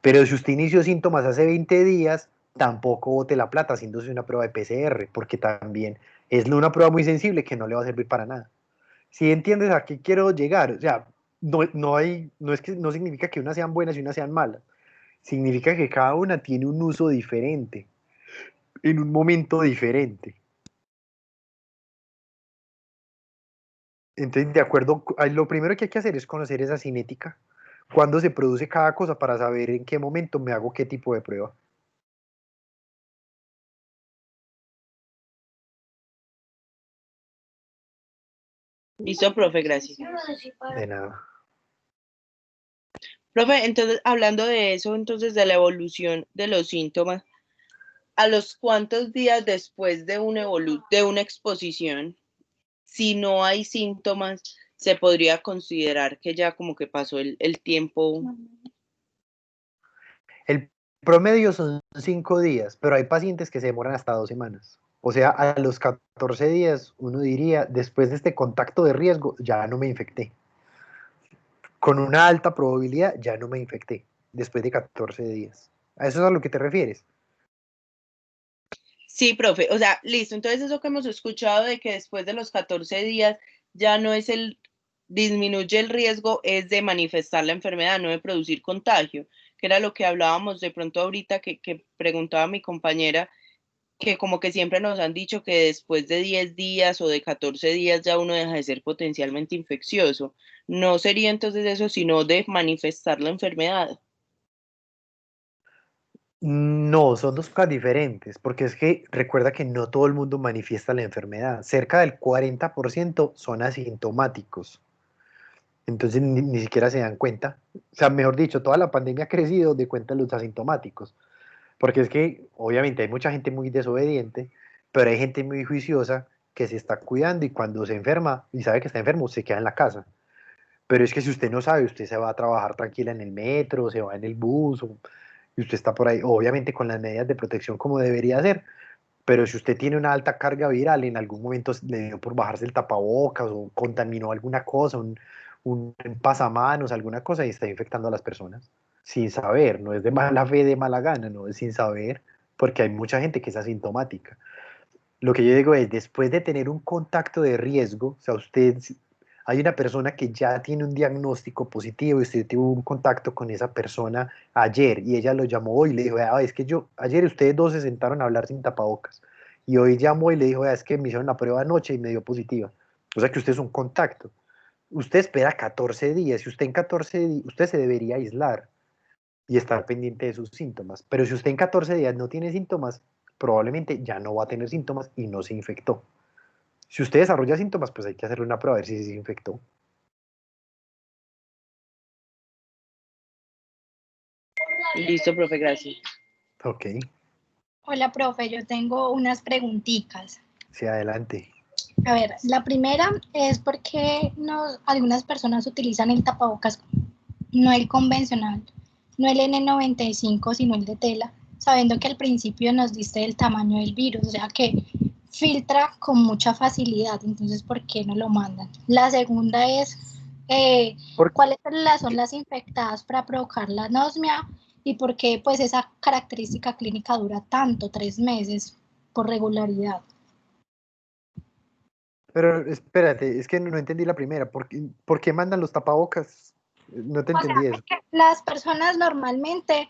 Pero si usted inició síntomas hace 20 días, tampoco bote la plata haciéndose una prueba de PCR, porque también es una prueba muy sensible que no le va a servir para nada. Si entiendes a qué quiero llegar, o sea, no significa que unas sean buenas y unas sean malas, significa que cada una tiene un uso diferente, en un momento diferente. Entonces, de acuerdo, lo primero que hay que hacer es conocer esa cinética, cuándo se produce cada cosa para saber en qué momento me hago qué tipo de prueba. Listo, profe, gracias. De nada. Profe, entonces, hablando de eso, entonces de la evolución de los síntomas, ¿a los cuántos días después de de una exposición, si no hay síntomas, se podría considerar que ya como que pasó el tiempo? El promedio son 5 días, pero hay pacientes que se demoran hasta 2 semanas. O sea, a los 14 días uno diría, después de este contacto de riesgo, ya no me infecté. Con una alta probabilidad, ya no me infecté, después de 14 días. ¿A eso es a lo que te refieres? Sí, profe, o sea, listo, entonces eso que hemos escuchado de que después de los 14 días ya no es disminuye el riesgo, es de manifestar la enfermedad, no de producir contagio, que era lo que hablábamos de pronto ahorita que preguntaba mi compañera, que como que siempre nos han dicho que después de 10 días o de 14 días ya uno deja de ser potencialmente infeccioso. No sería entonces eso, sino de manifestar la enfermedad. No, son dos cosas diferentes, porque es que recuerda que no todo el mundo manifiesta la enfermedad. Cerca del 40% son asintomáticos. Entonces ni siquiera se dan cuenta. O sea, mejor dicho, toda la pandemia ha crecido de cuenta de los asintomáticos. Porque es que obviamente hay mucha gente muy desobediente, pero hay gente muy juiciosa que se está cuidando y cuando se enferma y sabe que está enfermo, se queda en la casa. Pero es que si usted no sabe, usted se va a trabajar tranquila en el metro, se va en el bus, y usted está por ahí, obviamente con las medidas de protección como debería ser, pero si usted tiene una alta carga viral, en algún momento le dio por bajarse el tapabocas o contaminó alguna cosa, un pasamanos, alguna cosa, y está infectando a las personas sin saber, no es de mala fe, de mala gana, no es sin saber, porque hay mucha gente que es asintomática. Lo que yo digo es, después de tener un contacto de riesgo, o sea, hay una persona que ya tiene un diagnóstico positivo y usted tuvo un contacto con esa persona ayer y ella lo llamó hoy y le dijo, es que ayer ustedes dos se sentaron a hablar sin tapabocas y hoy llamó y le dijo, es que me hicieron la prueba anoche y me dio positiva. O sea que usted es un contacto. Usted espera 14 días y usted en 14 días, usted se debería aislar y estar pendiente de sus síntomas. Pero si usted en 14 días no tiene síntomas, probablemente ya no va a tener síntomas y no se infectó. Si usted desarrolla síntomas, pues hay que hacerle una prueba a ver si se infectó. Listo, profe, gracias. Ok, Hola, profe, yo tengo unas preguntitas. sí, adelante. A ver, la primera es porque algunas personas utilizan el tapabocas, no el convencional, no el N95, sino el de tela, sabiendo que al principio nos diste el tamaño del virus, o sea que filtra con mucha facilidad, entonces ¿por qué no lo mandan? La segunda es, ¿cuáles son las infectadas para provocar la anosmia y por qué pues esa característica clínica dura tanto, 3 meses, por regularidad? Pero espérate, es que no entendí la primera. ¿Por qué mandan los tapabocas? No te O sea, entendí eso. las personas normalmente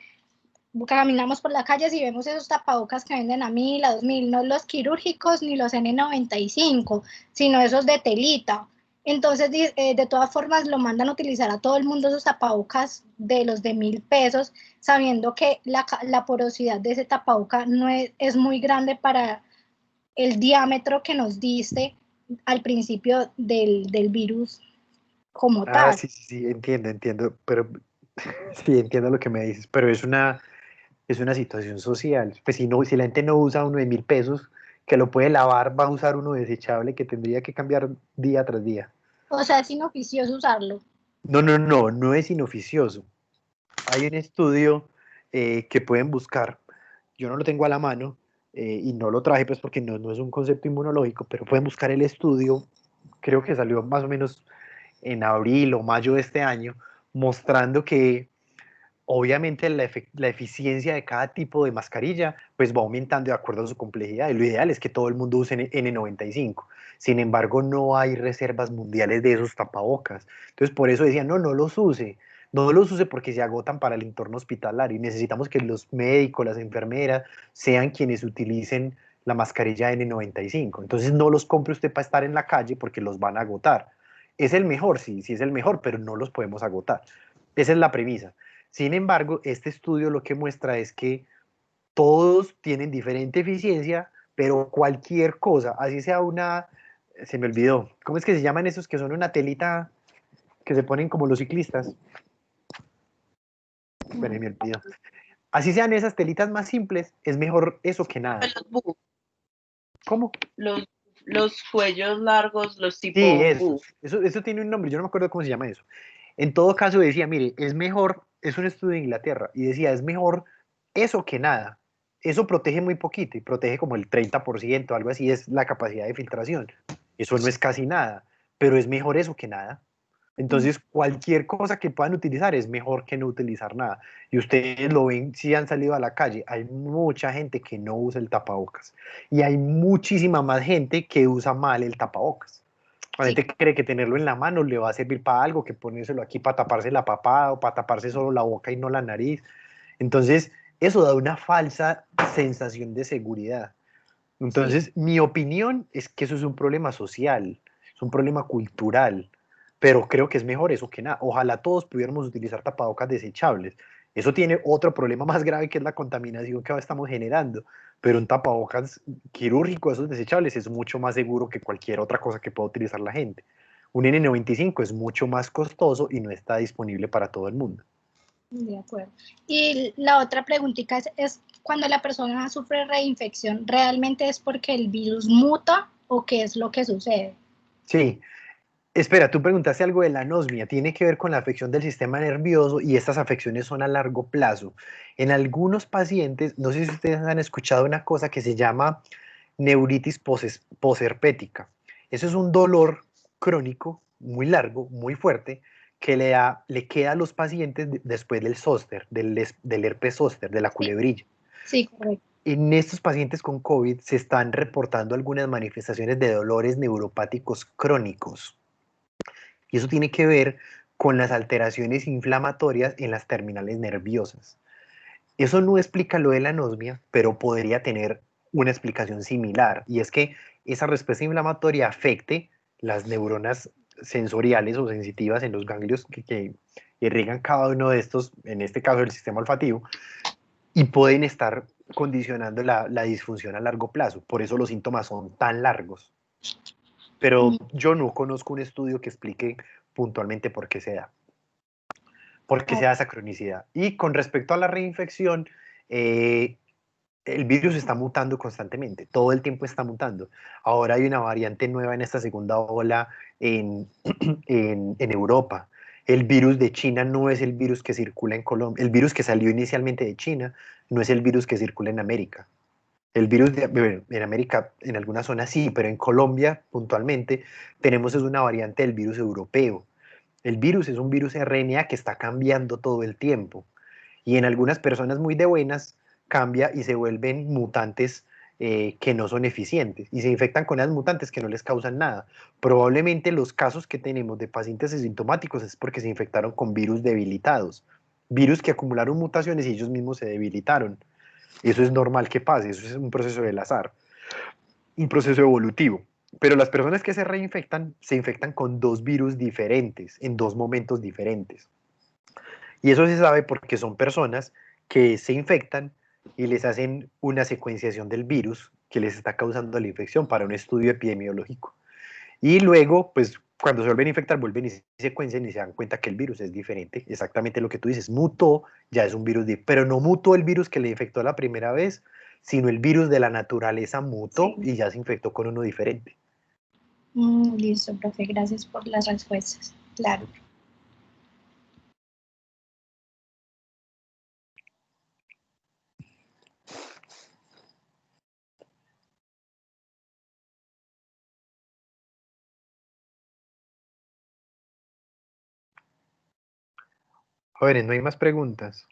caminamos por la calle y vemos esos tapabocas que venden a 1.000, a 2.000, no los quirúrgicos ni los N95, sino esos de telita. Entonces, de todas formas, lo mandan a utilizar a todo el mundo esos tapabocas de los de 1.000 pesos, sabiendo que la porosidad de ese tapaboca no es muy grande para el diámetro que nos diste al principio del virus como Ah, tal. sí, entiendo, pero sí, entiendo lo que me dices, pero es una situación social. Pues si la gente no usa uno de 1.000 pesos, que lo puede lavar, va a usar uno desechable que tendría que cambiar día tras día. O sea, es inoficioso usarlo. No es inoficioso. Hay un estudio que pueden buscar, yo no lo tengo a la mano y no lo traje pues porque no es un concepto inmunológico, pero pueden buscar el estudio, creo que salió más o menos en abril o mayo de este año, mostrando que obviamente la eficiencia de cada tipo de mascarilla pues va aumentando de acuerdo a su complejidad y lo ideal es que todo el mundo use N95. Sin embargo, no hay reservas mundiales de esos tapabocas. Entonces, por eso decían, no los use. No los use porque se agotan para el entorno hospitalario y necesitamos que los médicos, las enfermeras sean quienes utilicen la mascarilla N95. Entonces, no los compre usted para estar en la calle porque los van a agotar. Es el mejor, sí es el mejor, pero no los podemos agotar. Esa es la premisa. Sin embargo, este estudio lo que muestra es que todos tienen diferente eficiencia, pero cualquier cosa, así sea se me olvidó, ¿cómo es que se llaman esos que son una telita que se ponen como los ciclistas? Bueno, me olvidó. Así sean esas telitas más simples, es mejor eso que nada. ¿Cómo? Los cuellos largos, los tipo Sí, eso tiene un nombre, yo no me acuerdo cómo se llama eso. En todo caso decía, mire, es mejor, es un estudio de Inglaterra, y decía, es mejor eso que nada. Eso protege muy poquito, y protege como el 30%, algo así es la capacidad de filtración. Eso no es casi nada, pero es mejor eso que nada. Entonces, cualquier cosa que puedan utilizar es mejor que no utilizar nada. Y ustedes lo ven si han salido a la calle, hay mucha gente que no usa el tapabocas, y hay muchísima más gente que usa mal el tapabocas. La gente cree que tenerlo en la mano le va a servir para algo, que ponérselo aquí para taparse la papada o para taparse solo la boca y no la nariz. Entonces, eso da una falsa sensación de seguridad. Entonces, mi opinión es que eso es un problema social, es un problema cultural, pero creo que es mejor eso que nada. Ojalá todos pudiéramos utilizar tapabocas desechables. Eso tiene otro problema más grave que es la contaminación que ahora estamos generando, pero un tapabocas quirúrgico, esos desechables, es mucho más seguro que cualquier otra cosa que pueda utilizar la gente. Un N95 es mucho más costoso y no está disponible para todo el mundo. De acuerdo. Y la otra preguntita es cuando la persona sufre reinfección, ¿realmente es porque el virus muta o qué es lo que sucede? Sí. Espera, tú preguntaste algo de la anosmia, tiene que ver con la afección del sistema nervioso y estas afecciones son a largo plazo. En algunos pacientes, no sé si ustedes han escuchado una cosa que se llama neuritis posherpética. Eso es un dolor crónico muy largo, muy fuerte, que le queda a los pacientes después del zóster, del herpes zóster, de la culebrilla. Sí, correcto. En estos pacientes con COVID se están reportando algunas manifestaciones de dolores neuropáticos crónicos. Y eso tiene que ver con las alteraciones inflamatorias en las terminales nerviosas. Eso no explica lo de la anosmia, pero podría tener una explicación similar, y es que esa respuesta inflamatoria afecte las neuronas sensoriales o sensitivas en los ganglios que irrigan cada uno de estos, en este caso el sistema olfativo, y pueden estar condicionando la disfunción a largo plazo. Por eso los síntomas son tan largos. pero yo no conozco un estudio que explique puntualmente por qué se da. ¿Por qué se da esa cronicidad? Y con respecto a la reinfección, el virus está mutando constantemente, todo el tiempo está mutando. Ahora hay una variante nueva en esta segunda ola en Europa. El virus de China no es el virus que circula en Colombia. El virus que salió inicialmente de China no es el virus que circula en América. El virus bueno, en América, en algunas zonas sí, pero en Colombia puntualmente tenemos es una variante del virus europeo. El virus es un virus RNA que está cambiando todo el tiempo y en algunas personas muy de buenas cambia y se vuelven mutantes que no son eficientes y se infectan con esas mutantes que no les causan nada. Probablemente los casos que tenemos de pacientes asintomáticos es porque se infectaron con virus debilitados, virus que acumularon mutaciones y ellos mismos se debilitaron. Eso es normal que pase, eso es un proceso del azar, un proceso evolutivo. Pero las personas que se reinfectan se infectan con dos virus diferentes, en dos momentos diferentes. Y eso se sabe porque son personas que se infectan y les hacen una secuenciación del virus que les está causando la infección para un estudio epidemiológico. Y luego, pues cuando se vuelven a infectar, vuelven y secuencian y se dan cuenta que el virus es diferente. Exactamente lo que tú dices, mutó, ya es un virus, pero no mutó el virus que le infectó la primera vez, sino el virus de la naturaleza mutó y ya se infectó con uno diferente. Listo, profe, gracias por las respuestas. Claro. Jóvenes, no hay más preguntas.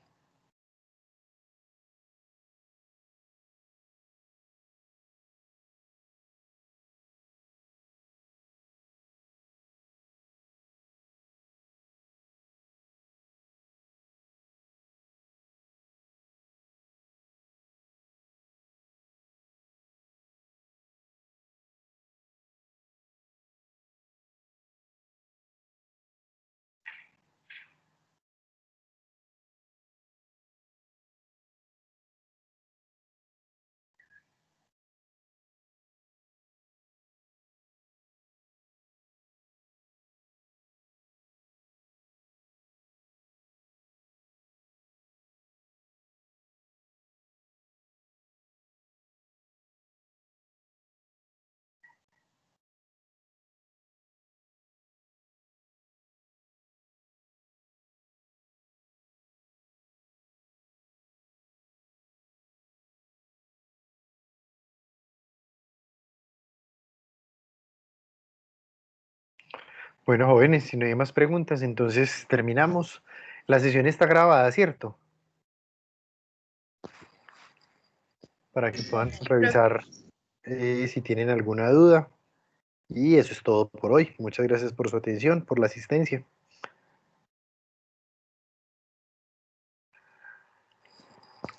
Bueno, jóvenes, si no hay más preguntas, entonces terminamos. La sesión está grabada, ¿cierto? Para que puedan revisar si tienen alguna duda. Y eso es todo por hoy. Muchas gracias por su atención, por la asistencia.